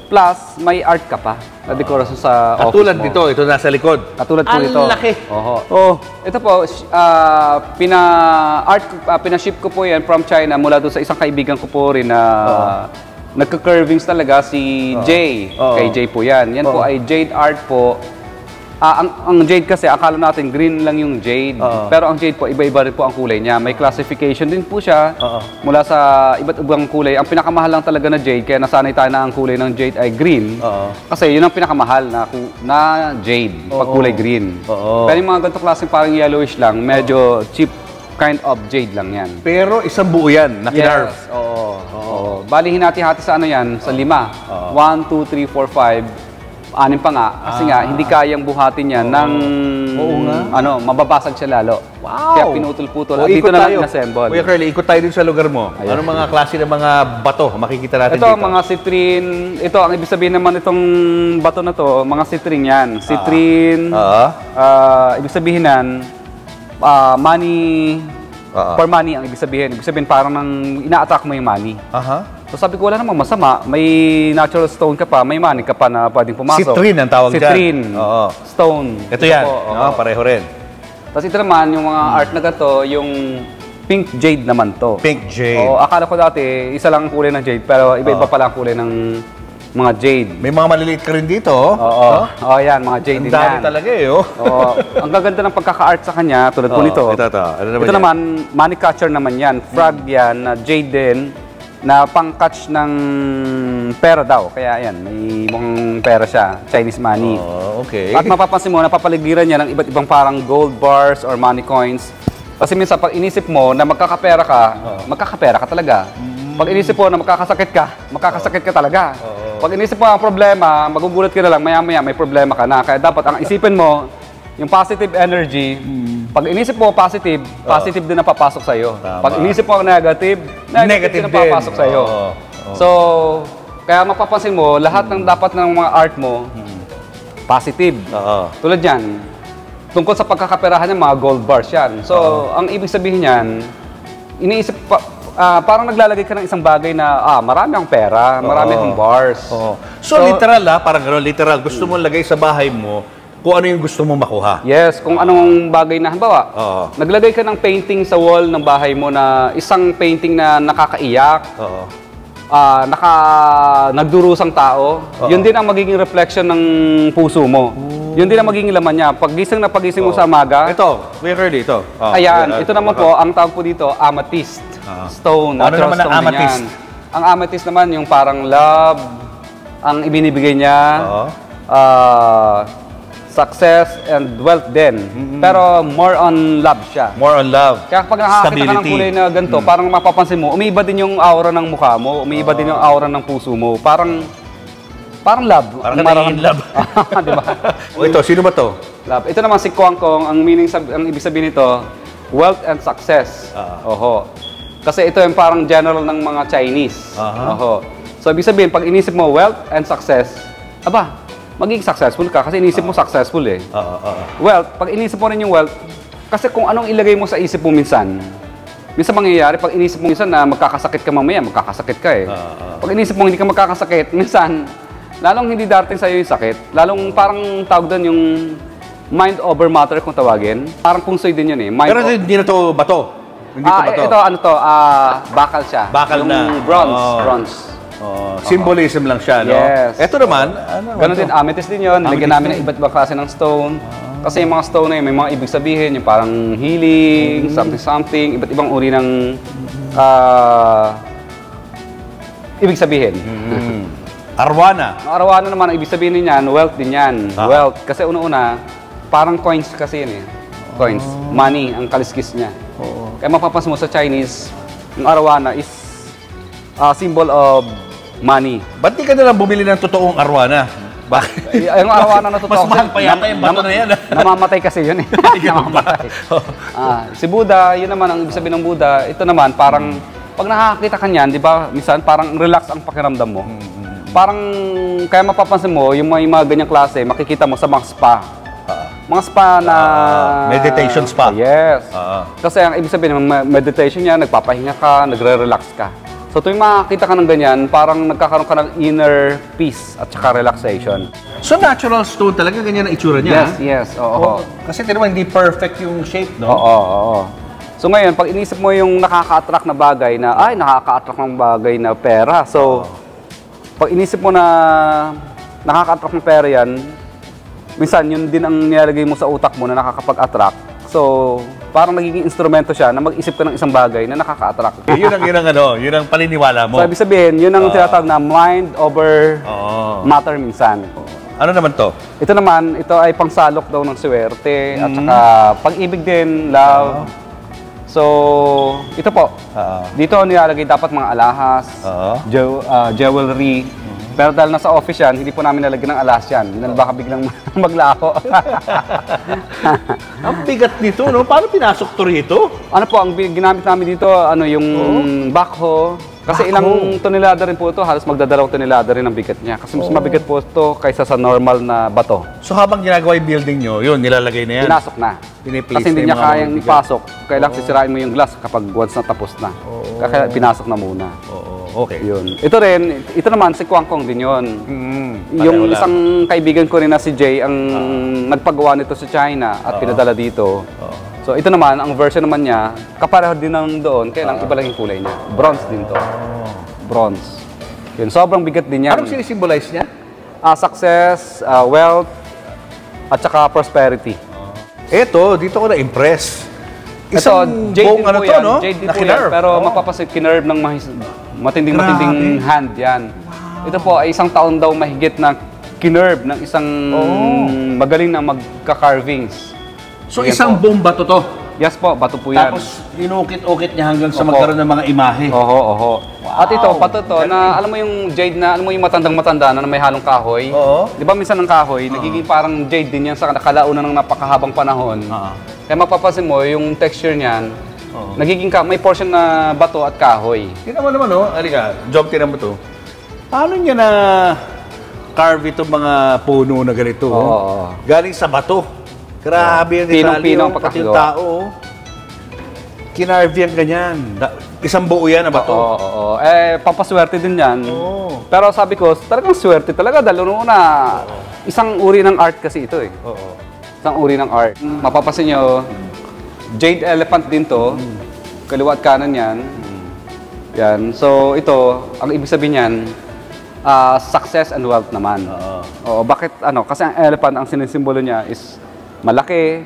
plus may art ka pa na dekorasyon sa office mo. Katulad nito, ito nasa likod. Katulad po ito. Ang laki. Ito po, pinaship ko po yan from China mula doon sa isang kaibigan ko po rin na nagka-curvings talaga, si Jay. Kay Jay po yan. Yan po ay jade art po. Ang jade kasi, akala natin green lang yung jade. Pero ang jade po, iba-iba rin po ang kulay niya. May classification din po siya mula sa iba't ibang kulay. Ang pinakamahal lang talaga na jade, kaya nasanay tayo na ang kulay ng jade ay green. Kasi yun ang pinakamahal na jade, pag kulay green. Pero yung mga ganito klaseng parang yellowish lang, medyo cheap kind of jade lang yan. Pero isang buo yan, na kinarve. Yes. Bali, hinati-hati sa ano yan, sa 5. 1, 2, 3, 4, 5. 6 pa nga, kasi nga, hindi kayang buhatin yan ng, mababasag siya lalo. Wow! Kaya pinutol-putol. At dito na lang in-assemble. Kuya Curly, ikot tayo din sa lugar mo. Ano mga klase ng mga bato makikita natin ito, dito? Ito, mga citrine. Ito, ang ibig sabihin naman itong bato na to, mga citrine yan. Citrine, ibig sabihin yan, money, for money ang ibig sabihin. Ibig sabihin, parang ina-attract mo yung money. So sabi ko, wala namang masama. May natural stone ka pa, may money ka pa na pwedeng pumasok. Citrine ang tawag dyan. Citrine, stone. Ito yan, pareho rin. Tapos ito naman, yung mga art na ganito, yung pink jade naman to. Pink jade. Akala ko dati, isa lang ang kulay ng jade, pero iba-iba pala ang kulay ng mga jade. May mga maliliit ka rin dito. Yan, mga jade din yan. Ang dami talaga Ang gaganda ng pagkaka-art sa kanya, tulad po nito. Ito naman, money catcher naman yan. Frog yan, na jade din, na pang-catch ng pera daw. Kaya yan, may mukhang pera siya. Chinese money. Okay. At mapapansin mo, napapaligiran niya ng iba't ibang parang gold bars or money coins. Kasi minsan, pag inisip mo na magkakapera ka talaga. Pag inisip mo na makakasakit ka talaga. Pag inisip mo ang problema, magugulat ka na lang, maya-maya may problema ka na. Kaya dapat ang isipin mo, yung positive energy, pag inisip mo positive, positive din ang papasok sa'yo. Pag inisip mo ang negative, negative din ang papasok sa'yo. So, kaya mapapansin mo, lahat ng dapat ng mga art mo, positive. Tulad yan, tungkol sa pagkakaperahan niya, mga gold bars yan. So, ang ibig sabihin yan, iniisip parang naglalagay ka ng isang bagay na marami akong pera, marami akong bars. So literal parang gano'n, literal. Gusto mo lagay sa bahay mo kung ano yung gusto mo makuha. Yes, kung anong bagay na, halimbawa, naglagay ka ng painting sa wall ng bahay mo na isang painting na nakakaiyak, nagdurusang tao, yun din ang magiging reflection ng puso mo. Yun din ang magiging laman niya. Paggising na paggising mo sa umaga. Ito, Kuya Curly, ito. Ayan, ito naman po, ang tawag po dito, amethyst stone. Ano naman ang amethyst? Ang amethyst naman yung parang love, ang ibinibigay niya, success and wealth din. Pero more on love siya. More on love. Kaya kapag nakakakita ka ng kulay na ganito, parang mapapansin mo, umiiba din yung aura ng mukha mo, umiiba din yung aura ng puso mo. Parang love. Parang in love. Diba? Ito, sino ba to? Love. Ito naman si Kwang Kong, ang ibig sabihin nito, wealth and success. Kasi ito yung parang general ng mga Chinese. So ibig sabihin, pag inisip mo wealth and success, magiging successful ka kasi inisip mo successful eh. Wealth, pag inisip mo rin yung wealth, kasi kung anong ilagay mo sa isip mo minsan mangyayari, pag inisip mo minsan na magkakasakit ka mamaya, magkakasakit ka eh. Pag inisip mo hindi ka magkakasakit, minsan, lalong hindi darating sa'yo yung sakit, lalong parang tawag doon yung mind over matter kung tawagin. Parang pungsoy din yun eh. Pero hindi na to bato. Hindi to bato. Ito, bakal siya. Bakal yung na. Bronze. Symbolism lang siya, no? Yes. Ito naman, Ganon din, amethyst din yun. Nilagyan namin ng iba't ibang klase ng stone. Kasi yung mga stone na yun, may mga ibig sabihin, yung parang healing, something, iba't ibang uri ng ibig sabihin. Arwana. Ang arwana naman, ang ibig sabihin niyan, wealth din yan. Wealth. Kasi una-una, parang coins kasi yun eh. Coins. Money, ang kaliskis niya. Kaya mapapansin mo sa Chinese, yung arwana is a symbol of money. Ba't di ka nalang bumili ng totoong arwana? Bakit? Yung arwana na totoo. Mas mahal pa yata yung bato na yan. Namamatay kasi yun eh. Namamatay. Si Buddha, yun naman ang ibig sabihin ng Buddha. Ito naman, parang pag nakakakita ka niyan, di ba, minsan parang relax ang pakiramdam mo. Parang, kaya mapapansin mo, yung mga ganyang klase, makikita mo sa mga spa. Mga spa na... meditation spa. Yes. Kasi ang ibig sabihin ng meditation niya, nagpapahinga ka, nagre-relax ka. So tuwing makakita ka ng ganyan, parang nagkakaroon ka ng inner peace at saka relaxation. So natural stone talaga, ganyan ang itsura niya? Yes, oo. Kasi tinaman, hindi perfect yung shape, no? Oo. So ngayon, pag inisip mo yung nakaka-attract na bagay na, ay, nakaka-attract ng bagay na pera. So, pag inisip mo na nakaka-attract ng pera yan, minsan yun din ang nilalagay mo sa utak mo na nakakapag-attract. So, parang nagiging instrumento siya na mag-isip ka ng isang bagay na nakaka-attract. Yun ang paniniwala mo. So, ibig sabihin, yun ang tinatawag na mind over matter minsan. Ano naman to? Ito naman, ito ay pangsalok daw ng swerte at saka pag-ibig din, love. So, ito po. Dito nilalagay dapat mga alahas, jewelry. Pero dahil nasa office yan, hindi po namin nalagyan ng alahas yan. Dahil baka biglang maglaho. Ang bigat nito, no? Paano pinasok to rito? Ano po, ang ginamit namin dito, yung backhoe. Kasi ilang tonelada rin po ito, halos magdadalawang tonelada rin ang bigat niya. Kasi mas mabigat po ito kaysa sa normal na bato. So habang ginagawa yung building nyo, yun, nilalagay na yan? Pinasok na. Kasi hindi niya kayang ipasok. Kailangan sisirain mo yung glass kapag once na tapos na. Kaya pinasok na muna. Okay. Yun. Ito naman, si Kwangkong din yun. Yung isang kaibigan ko rin na si Jay, ang nagpagawa nito sa China at pinadala dito. So ito naman, ang version naman niya, kapareho din ng doon, kaya lang iba lang yung kulay niya. Bronze din to. Bronze. Yun, sobrang bigat din yan. Anong sinisimbolize niya? Success, wealth, at saka prosperity. Eto, dito ko na-impress. Isang jade din po yan, no? jade din po yan, pero mapapansin, kinerve ng matinding hand yan. Ito po ay isang taon daw mahigit na kinerve ng isang magaling na magka-carvings. So isang buong bato to? Yes po, bato po yan. Tapos inukit-ukit niya hanggang sa magkaroon ng mga imahe. Wow. At ito, bato to, na alam mo yung jade na, alam mo yung matandang-matanda na may halong kahoy? Di ba minsan ng kahoy, nagiging parang jade din yan sa nakalaunan ng napakahabang panahon. Kaya mapapansin mo, yung texture niyan, nagiging may portion na bato at kahoy. Tingnan mo naman, no? Halika, Jog, tingnan mo to. Paano niya na carve itong mga puno na ganito? Galing sa bato. Grabe yung detalye. Pinong-pinong pati yung tao. Kinarve yan ganyan. Isang buo yan na bato. Papaswerte din yan. Pero sabi ko, talagang swerte talaga. Dahil una, isang uri ng art kasi ito eh. Isang uri ng art. Mapapansin nyo, jade elephant din to. Kaliwa at kanan yan. Yan. So ito, ang ibig sabihin yan, success and wealth naman. Bakit? Kasi ang elephant, ang sinisimbolo niya is malaki,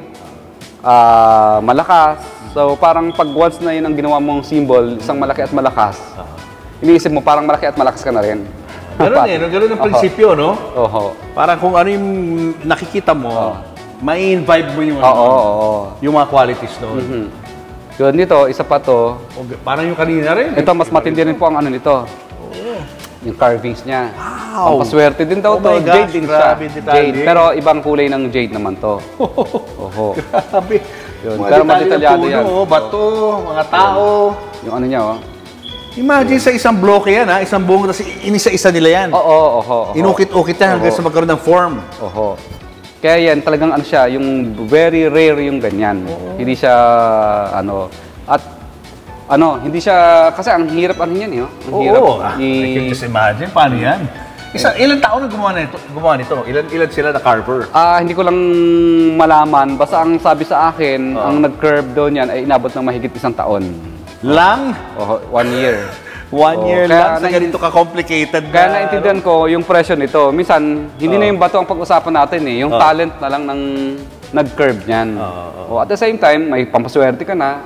malakas. So parang pag once na yun ang ginawa mong symbol, isang malaki at malakas, iniisip mo parang malaki at malakas ka na rin. Ganun ang prinsipyo, no? Parang kung ano yung nakikita mo, mai-vibe mo yung, yung mga qualities doon. Yun, dito, isa pa to. Parang yung kanina rin. Ito, mas matindi rin po ang nito. Yung carvings niya. Wow! Pampaswerte din daw to. Jade din siya. Jade. Pero ibang kulay ng jade naman to. Grabe. Yun. Pero madetalyado yan. Bato, mga tao. Yung ano niya, Imagine sa isang bloke yan, ha? Isang buong, tapos inisa-isa nila yan. Inukit-ukit yan hanggang sa magkaroon ng form. Kaya yan, talagang siya, yung very rare yung ganyan. Hindi siya, hindi siya, kasi ang hirap yan, Ang hirap. I can just imagine, paano yan? Ilang taon na gumawa nito? Ilan sila na carver? Hindi ko lang malaman. Basta ang sabi sa akin, ang nag-curve doon yan ay inabot ng mahigit 1 taon. Lang? 1 year. 1 year lang sa ganito ka-complicated na. Kaya naintindihan ko yung presyo nito. Minsan, hindi na yung bato ang pag-usapan natin eh. Yung talent na lang ng nag-curve niyan. At the same time, may pampaswerte ka na.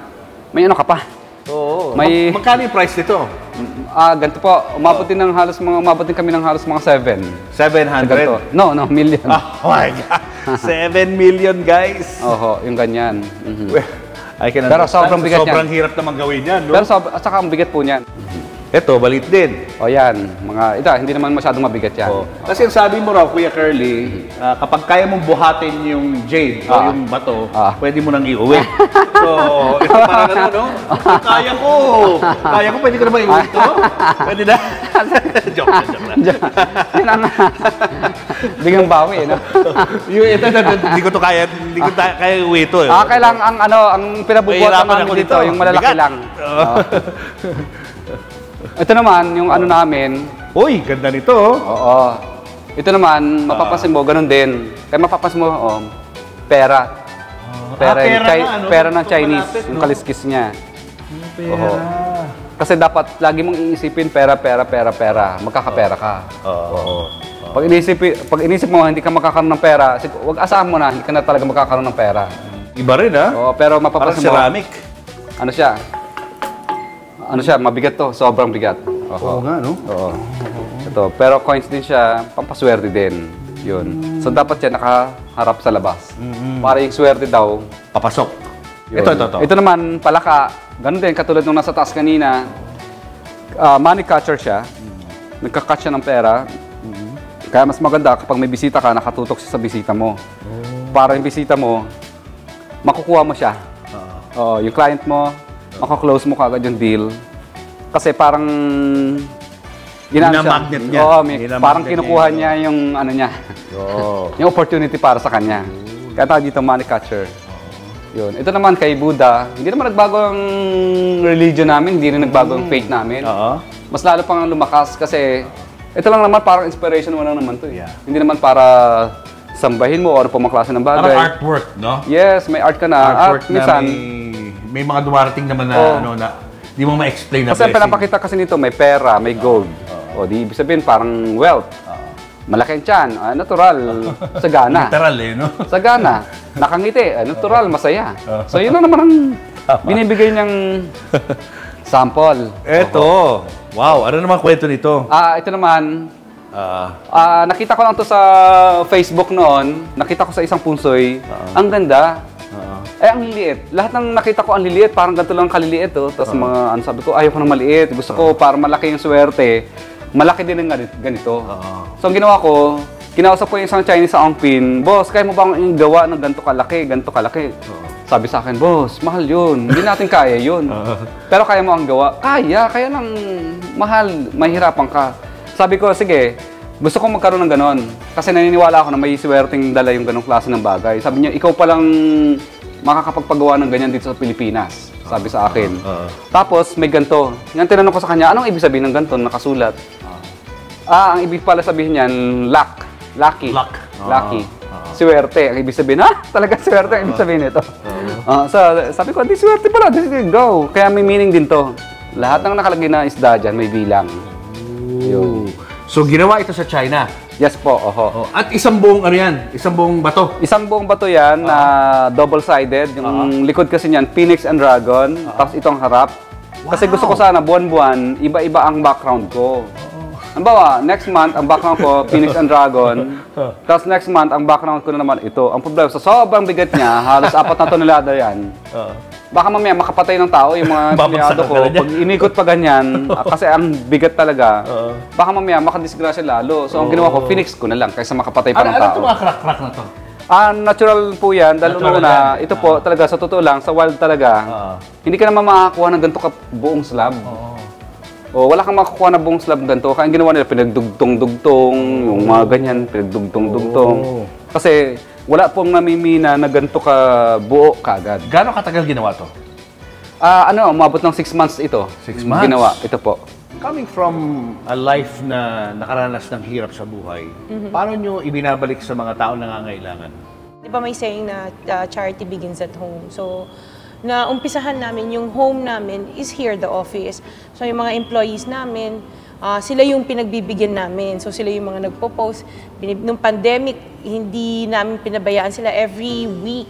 May ka pa. Magkano yung price nito? Ganito po. Umabot din kami ng halos mga 7. 700? No, million. Oh my God. 7 million, guys. Yung ganyan. I can Pero understand. sobrang bigat Sobrang yan. hirap naman gawin yan, no? Pero at saka ang bigat po niyan. Ito, balit din. O yan, ito, hindi naman masyadong mabigat yan. Oh. Kasi sabi mo raw, Kuya Curly, kapag kaya mong buhatin yung jade o yung bato, pwede mo nang iuwi. So, ito parang ano, no? Kaya ko! Kaya ko, pwede ko naman iuwi ito? Pwede na? Joke lang. Yan ang bigang bawi, no? Hindi ko to kaya, hindi ko kaya iuwi ito. Kailangan ang pinabubuhat namin dito, yung malalaki lang. Ito naman, yung ano namin. Uy, ganda nito. Oo. Ito naman, mapapansin mo, ganun din. Kaya mapapansin mo, pera. Pera ng Chinese, natin, yung kaliskis niya. Pera. Kasi dapat lagi mong iisipin pera. Magkakapera ka. Oo. Pag inisip mo, hindi ka makakaroon ng pera, wag asahan mo na, hindi ka na talaga magkakaroon ng pera. Iba rin, ha? Oo, pero mapapansin mo. Parang ceramic. Ano siya, mabigat to, sobrang bigat. Oo nga, no? Oo. Ito, pero coins din siya, pampaswerte din. Yun. So dapat siya nakaharap sa labas. Para yung swerte daw, Papasok. yun. Ito. Ito naman, palaka. Ganun din, katulad nung nasa taas kanina. Money catcher siya. Nagka-catch siya ng pera. Kaya mas maganda kapag may bisita ka, nakatutok siya sa bisita mo. Para yung bisita mo, makukuha mo siya. Yung client mo, makaklose mo kagad yung deal. Kasi parang Ginamagnet niya. Parang kinukuha niya yung ano niya. Yung opportunity para sa kanya. Kaya tawag dito money catcher. Yun. Ito naman kay Buddha, hindi naman nagbago ang religion namin, hindi rin nagbago ang faith namin. Mas lalo pang lumakas kasi ito lang naman parang inspiration mo lang naman to. Hindi naman para sambahin mo o ano pang klase ng bagay. Parang artwork, no? Yes, may art ka na. Artwork at minsan, may mga dumarating naman na ano na di mo ma-explain na kasi pinapakita kasi nito may pera, may gold. O di ibig sabihin parang wealth. Malaki ang tiyan, natural, sagana. Literal no? Sagana, nakangiti, natural, masaya. So yun lang naman ang binibigay niyang sample. Eto. Wow, ano naman kwento nito? Ito naman, nakita ko lang to sa Facebook noon. Nakita ko sa isang punsoy. Ang ganda. Ang liliit. Lahat ng nakita ko ang liliit, parang ganito lang kaliliit. Tapos mga, sabi ko, ayaw ko ng maliit. Gusto ko para malaki yung swerte. Malaki din ng ganito. So ang ginawa ko, kinausap ko yung isang Chinese sa Ongpin, boss, kaya mo bang yung gawa ng ganito kalaki? Sabi sa akin, boss, mahal yun. Hindi natin kaya yun. Pero kaya mo ang gawa? Kaya lang mahal, mahirapan ka. Sabi ko, sige, gusto kong magkaroon ng ganon. Kasi naniniwala ako na may swerteng dala yung ganong klase ng bagay. Sabi niya, ikaw palang makakapagpagawa ng ganyan dito sa Pilipinas. Sabi sa akin. Tapos, may ganito. Yan tinanong ko sa kanya, anong ibig sabihin ng ganito? Nakasulat. Ang ibig pala sabihin niyan, luck. Lucky. Lucky. Swerte. Ang ibig sabihin, talaga swerte ang ibig sabihin nito. So, sabi ko, di swerte pala. Go. Kaya may meaning din to. Lahat ng nakalagay na isda dyan, may bilang. Yun. So, ginawa ito sa China? Yes po, At isang buong ano yan? Isang buong bato? Isang buong bato yan na double-sided. Yung likod kasi niyan, Phoenix and Dragon. Tapos itong harap. Kasi gusto ko sana, buwan-buwan, iba-iba ang background ko. Halimbawa, next month, ang background ko, Phoenix and Dragon. Tapos next month, ang background ko na naman ito. Ang problema, sa sobrang bigat niya, halos 4 na tonelada yan. Baka mamaya makapatay ng tao yung mga empleyado ko. Pag inikot pa ganyan, kasi ang bigat talaga, baka mamaya makadisgrasya lalo. So ang ginawa ko, Phoenix ko na lang kaysa makapatay pa ng tao. Ano itong mga crack-crack na to? Natural po yan. Dahil una, ito po talaga, sa totoo lang, sa wild talaga, hindi ka naman makakuha ng ganito buong slab. Wala kang makakuha ng buong slab ganito. Kaya ang ginawa nila, pinagdugtong-dugtong, yung mga ganyan, pinagdugtong-dugtong. Kasi wala pong namimina na ganito ka buo kaagad. Gano'ng katagal ginawa to? Umabot ng 6 months ito. 6 months? Ginawa, ito po. Coming from a life na nakaranas ng hirap sa buhay, paano nyo ibinabalik sa mga tao nangangailangan? Di ba may saying na charity begins at home? So, na umpisahan namin, yung home namin is here, the office. So, yung mga employees namin, sila yung pinagbibigyan namin. So, sila yung mga nagpo-post. Nung pandemic, hindi namin pinabayaan sila. Every week,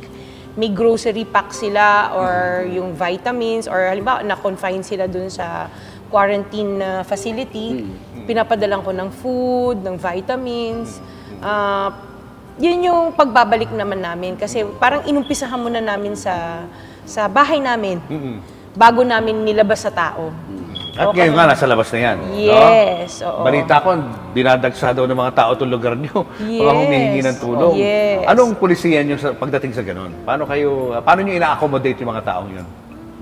may grocery pack sila or yung vitamins or halimbawa, na-confine sila dun sa quarantine facility. Pinapadalan ko ng food, ng vitamins. Yun yung pagbabalik naman namin kasi parang inumpisahan muna namin sa sa bahay namin bago namin nilabas sa tao. At ngayon nga, nasa labas na yan. Yes, no? oo. Balita ko, dinadagsa daw ng mga tao itong lugar niyo. Yes. Mga humihingi ng tulong. Yes. Anong pulisiyan niyo pagdating sa ganun? Paano niyo ina-accommodate yung mga taong yun?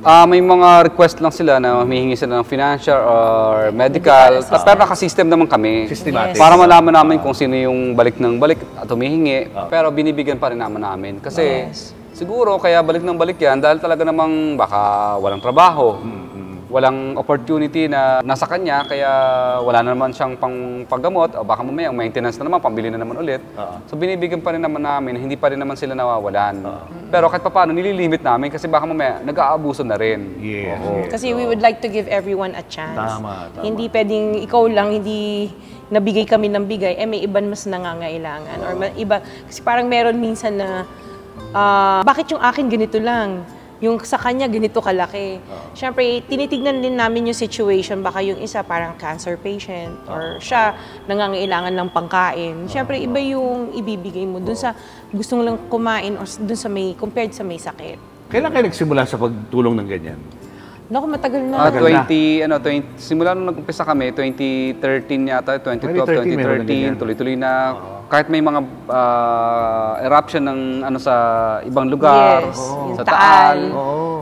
May mga request lang sila na humihingi sila ng financial or medical. Pero naka-system naman kami. Systematic. Para malaman namin kung sino yung balik ng balik at humihingi. Pero binibigyan pa rin namin. Kasi siguro kaya balik ng balik yan dahil talaga namang baka walang trabaho. Walang opportunity na nasa kanya, kaya wala na naman siyang panggamot o baka mamaya maintenance na naman, pambili na naman ulit. So binibigyan pa rin naman namin, hindi pa rin naman sila nawawalan. Pero kahit paano, nililimit namin kasi baka mamaya nag-aabuso na rin. Yes. Kasi we would like to give everyone a chance. Tama. Hindi pwedeng ikaw lang, hindi nabigay kami ng bigay, may iban mas nangangailangan. Or iba, kasi parang meron minsan na, bakit yung akin ganito lang? Yung sa kanya, ganito kalaki. Siyempre, tinitignan din namin yung situation. Baka yung isa parang cancer patient or siya nangangailangan ng pangkain. Siyempre, iba yung ibibigay mo dun sa gusto lang kumain or dun sa compared sa may sakit. Kailan kayo nagsimula sa pagtulong ng ganyan? Naku, matagal na. Simula nung nag-umpisa kami, 2013 yata, 2012, 2013, tuloy-tuloy na. Kahit may mga eruption ng sa ibang lugar, sa Taal.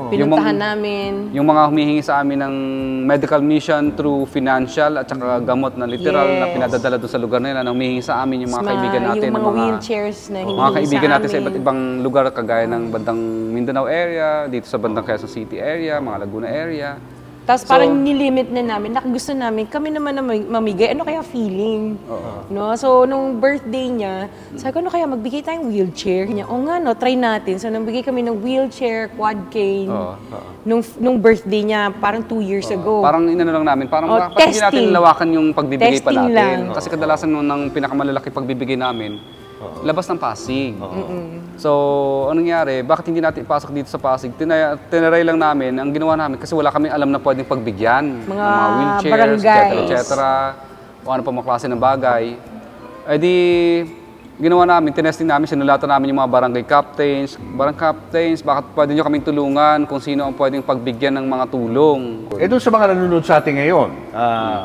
Pinuntahan namin. Yung mga humihingi sa amin ng medical mission through financial at saka gamot na literal na pinadadala doon sa lugar nila na humihingi sa amin yung mga kaibigan natin. Yung mga wheelchairs na hiningi mga kaibigan natin sa iba't ibang lugar kagaya ng bandang Mindanao area, dito sa bandang Quezon City area, mga Laguna area. Tapos parang nilimit na namin, gusto namin, kami naman na mamigay, ano kaya feeling? No? So, nung birthday niya, sabi ko, ano kaya magbigay tayong wheelchair? Niya, nga, no, try natin. So, nagbigay kami ng wheelchair, quad cane, nung birthday niya, parang 2 years ago. Parang lang namin, parang hindi natin lawakan yung pagbibigay pa natin. Lang. Kasi kadalasan ng pinakamalalaki pagbibigay namin, labas ng Pasig. So, anong nangyari? Bakit hindi natin ipasok dito sa Pasig? Tinaray lang namin. Ang ginawa namin, kasi wala kami alam na pwedeng pagbigyan. Mga wheelchairs, etc. O ano pa mga klase ng bagay. Eh di, ginawa namin, tinesting namin, sinulatan namin yung mga barangay captains, bakit pwede nyo kaming tulungan kung sino ang pwedeng pagbigyan ng mga tulong. Doon sa mga nanonood sa atin ngayon,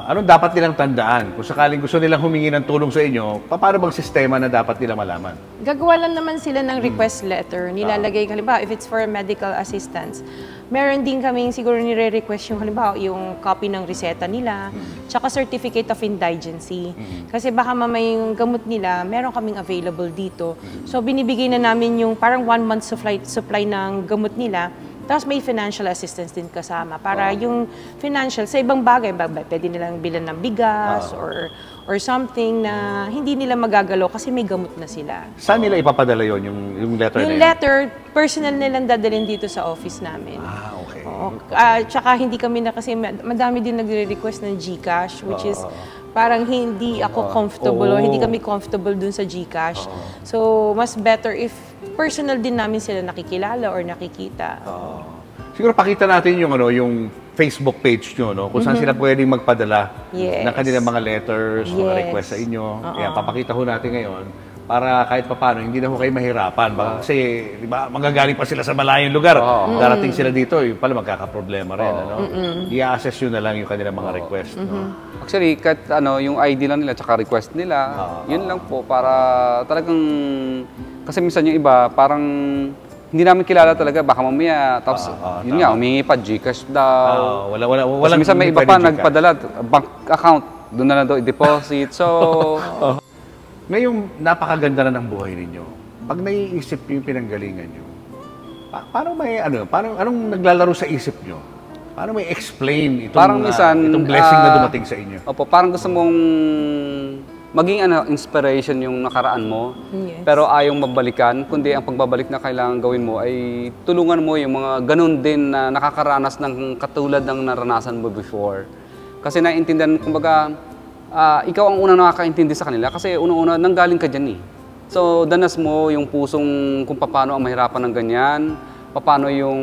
anong dapat nilang tandaan? Kung sakaling gusto nilang humingi ng tulong sa inyo, paano bang sistema na dapat nilang malaman? Gagawa lang naman sila ng request letter. Nilalagay, halimbawa, if it's for medical assistance, meron din kaming siguro nire-request yung halimbawa yung copy ng reseta nila, tsaka certificate of indigency. Kasi baka mamay yung gamot nila, meron kaming available dito. So binibigay na namin yung parang 1 month supply ng gamot nila. Tapos may financial assistance din kasama para yung financial sa ibang bagay, pwede nilang bilan ng bigas or something na hindi nila magagalaw kasi may gamot na sila. Saan nila ipapadala yon yung letter na yun? Yung letter, personal nilang dadalhin dito sa office namin. Okay. Tsaka hindi kami na kasi madami din nagre-request ng GCash, which is parang hindi ako comfortable or hindi kami comfortable dun sa GCash. So, mas better if personal din namin sila nakikilala or nakikita. Siguro pakita natin yung yung Facebook page nyo, no? Kung saan sila pwedeng magpadala ng kanilang mga letters, mga request sa inyo. Kaya papakita ho natin ngayon para kahit papaano, hindi na ho kayo mahirapan. Kasi, di ba, magagaling pa sila sa malayong lugar. Darating sila dito, yung pala magkakaproblema rin. I-assess yun na lang yung kanilang mga request. No? Actually, kahit yung ID lang nila, tsaka request nila, yun lang po para talagang, kasi minsan yung iba, parang hindi namin kilala talaga, baka mamaya, tapos yun nga, humingi pa, GCash daw. Kasi minsan may iba pa nagpadala, bank account, doon na daw i-deposit. So, ngayong napakaganda na ng buhay ninyo, pag naiisip nyo yung pinanggalingan nyo, paano anong naglalaro sa isip nyo? Paano may explain itong blessing na dumating sa inyo? Opo, parang gusto mong maging inspiration yung nakaraan mo, pero ayaw mabalikan, kundi ang pagbabalik na kailangan gawin mo ay tulungan mo yung mga ganun din na nakakaranas ng katulad ng naranasan mo before. Kasi naiintindihan, kumbaga, ikaw ang unang nakakaintindi sa kanila kasi unang-una nanggaling ka dyan eh. So, danas mo yung pusong kung paano ang mahirapan ng ganyan, paano yung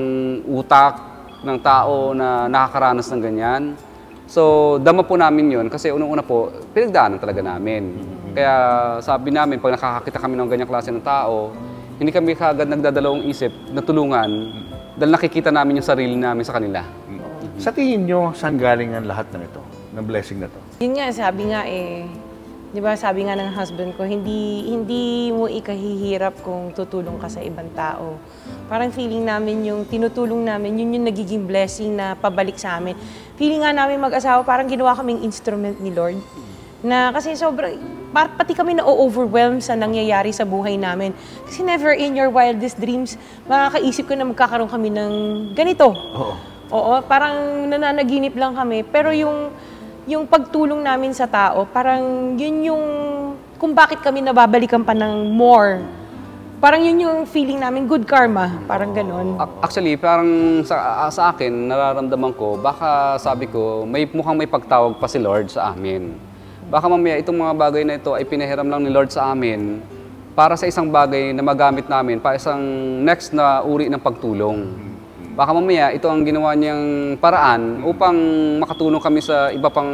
utak ng tao na nakakaranas ng ganyan. So, dama po namin yun kasi unang-una po, pinagdaanan talaga namin. Kaya sabi namin, pag nakakakita kami ng ganyang klase ng tao, hindi kami kaagad nagdadalawang isip na tulungan. Dahil nakikita namin yung sarili namin sa kanila. Sa tingin nyo, saan galing ang lahat ng ito, ng blessing na to? Yun nga, sabi nga di ba sabi nga ng husband ko, hindi mo ikahihirap kung tutulong ka sa ibang tao. Parang feeling namin yung tinutulong namin, yun yung nagiging blessing na pabalik sa amin. Feeling nga namin mag-asawa, parang ginawa kaming instrument ni Lord. Na kasi sobrang, pati kami na-overwhelm sa nangyayari sa buhay namin. Kasi never in your wildest dreams, makakaisip ko na magkakaroon kami ng ganito. Oo, parang nananaginip lang kami. Pero yung pagtulong namin sa tao, parang yun yung kung bakit kami nababalikan pa ng more. Parang yun yung feeling namin, good karma, parang ganon. Actually, parang sa akin, nararamdaman ko, baka sabi ko, mukhang may pagtawag pa si Lord sa amin. Baka mamaya itong mga bagay na ito ay pinahiram lang ni Lord sa amin para sa isang bagay na magamit namin, para isang next na uri ng pagtulong. Baka mamaya ito ang ginawa niyang paraan upang makatulong kami sa iba pang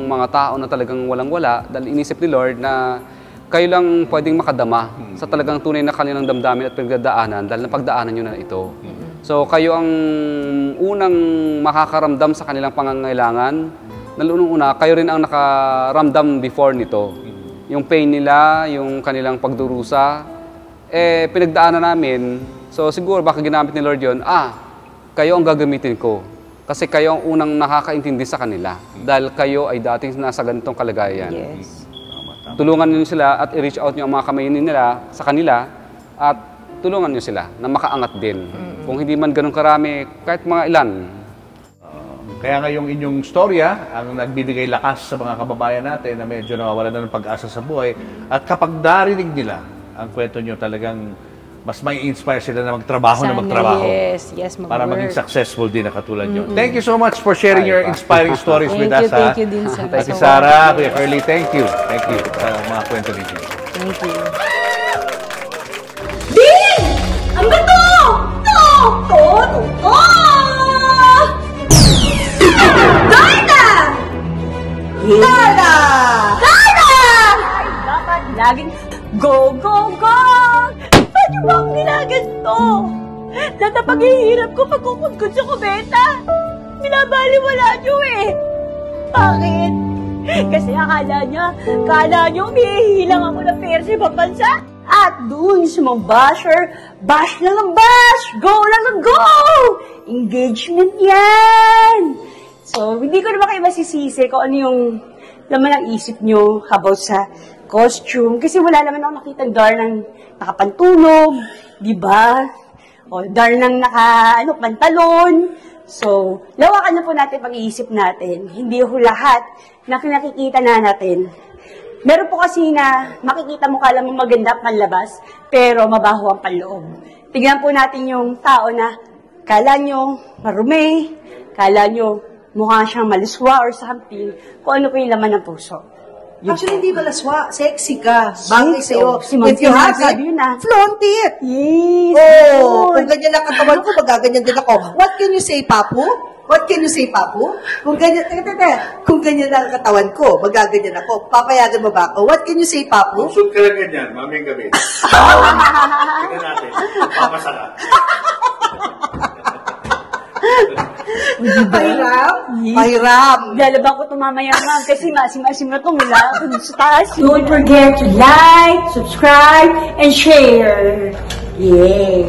mga tao na talagang walang-wala dahil inisip ni Lord na kayo lang pwedeng makadama sa talagang tunay na kanilang damdamin at pinagdadaanan dahil napagdaanan nyo na ito. So kayo ang unang makakaramdam sa kanilang pangangailangan. Nalunong-una, kayo rin ang nakaramdam before nito. Yung pain nila, yung kanilang pagdurusa, pinagdaanan namin. So siguro baka ginamit ni Lord yun, kayo ang gagamitin ko. Kasi kayo ang unang nakakaintindi sa kanila. Dahil kayo ay dating nasa ganitong kalagayan. Yes. Tulungan niyo sila at i-reach out niyo ang mga kamay nila sa kanila at tulungan niyo sila na makaangat din. Kung hindi man ganun karami, kahit mga ilan. Kaya nga yung inyong storya, ang nagbibigay lakas sa mga kababayan natin na medyo nawawala na ng pag-asa sa buhay. At kapag darinig nila ang kwento nyo, talagang mas may inspire sila na magtrabaho na magtrabaho. Yes, para maging successful din na katulad nyo. Thank you so much for sharing your inspiring stories with us. Thank you din sa Ate Sara, Kuya Curly, thank you. Thank you sa mga kwento ninyo. Thank you. Din! Ang gato! To! Darna! Darna! Darna! Ay, dapat laging go! Paano ba akong ginaganto? Lahat na paghihirap ko pagkukudkod sa kubeta. Binabaliwala niyo Bakit? Kasi akala niyo umihilang ako ng pera sa ibang bansa. At doon sa mga basher, bash lang ang bash! Go lang ang go! Engagement yan! So, hindi ko naman kayo masisisi kung ano yung laman ng isip nyo about sa costume. Kasi wala naman ako nakitang dar ng nakapantulog, di ba? O dar ng pantalon. So, lawakan na po natin pag-iisip natin. Hindi ho lahat na nakikita na natin. Meron po kasi na makikita mo kala mo maganda ang panlabas, pero mabaho ang panloob. Tignan po natin yung tao na kala nyo marumi, kala nyo mukha siyang maluswa or something, kung ano po yung laman ng puso. Actually, hindi malaswa. Sexy ka. Bagay sa'yo. If you have it, flaunt it. Yes. Kung ganyan ang katawan ko, magaganyan din ako. What can you say, Papu? What can you say, Papu? Kung ganyan ang katawan ko, magaganyan ako. Papayagan mo ba ako? What can you say, Papu? Shoot ka lang ganyan, mamayang gabi. Tignan natin. Papasa ka. Pahiram. Lalabang ko ito mamaya, ma'am, kasi masim-asim na ito mula sa taas. Don't forget to like, subscribe, and share. Yeah.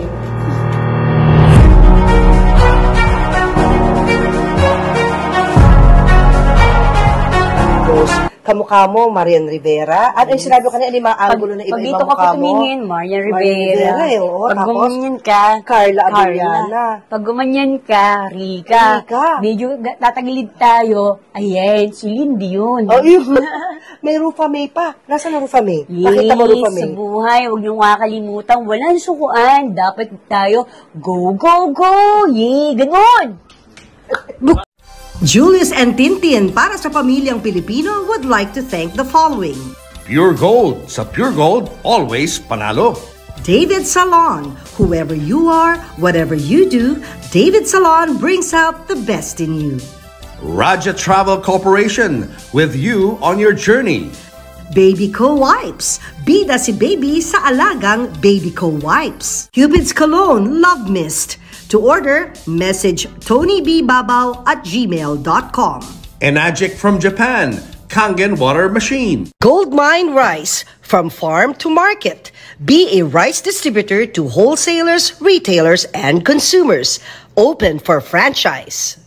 Kamukha mo, Marian Rivera. At yung sinabi ko kanina, yung mga angulo na Pag iba-ibang dito ka mukha mo. tumingin, Marian Rivera. Oo. Pag Tapos, gumanyan ka, Carla Abellana. Pag gumanyan ka, Rika. Medyo tatagilid tayo. Ayan, si Lindy yun. Oh, yun. May Rufa May pa. Nasaan ang Rufa May? Pakita mo Rufa May. Sa buhay, huwag niyong makakalimutan. Walang sukuan. Dapat tayo, go, go, go! Yay, ganun! Julius and Tintin para sa pamilyang Pilipino would like to thank the following. Pure Gold. Sa Pure Gold, always panalo. David Salon. Whoever you are, whatever you do, David Salon brings out the best in you. Raja Travel Corporation. With you on your journey. Baby Co Wipes. Bida si baby sa alagang Baby Co Wipes. Cupid's Cologne Love Mist. To order, message TonyBBabaw@gmail.com. Enagic from Japan, Kangen water machine. Goldmine Rice, from farm to market. Be a rice distributor to wholesalers, retailers, and consumers. Open for franchise.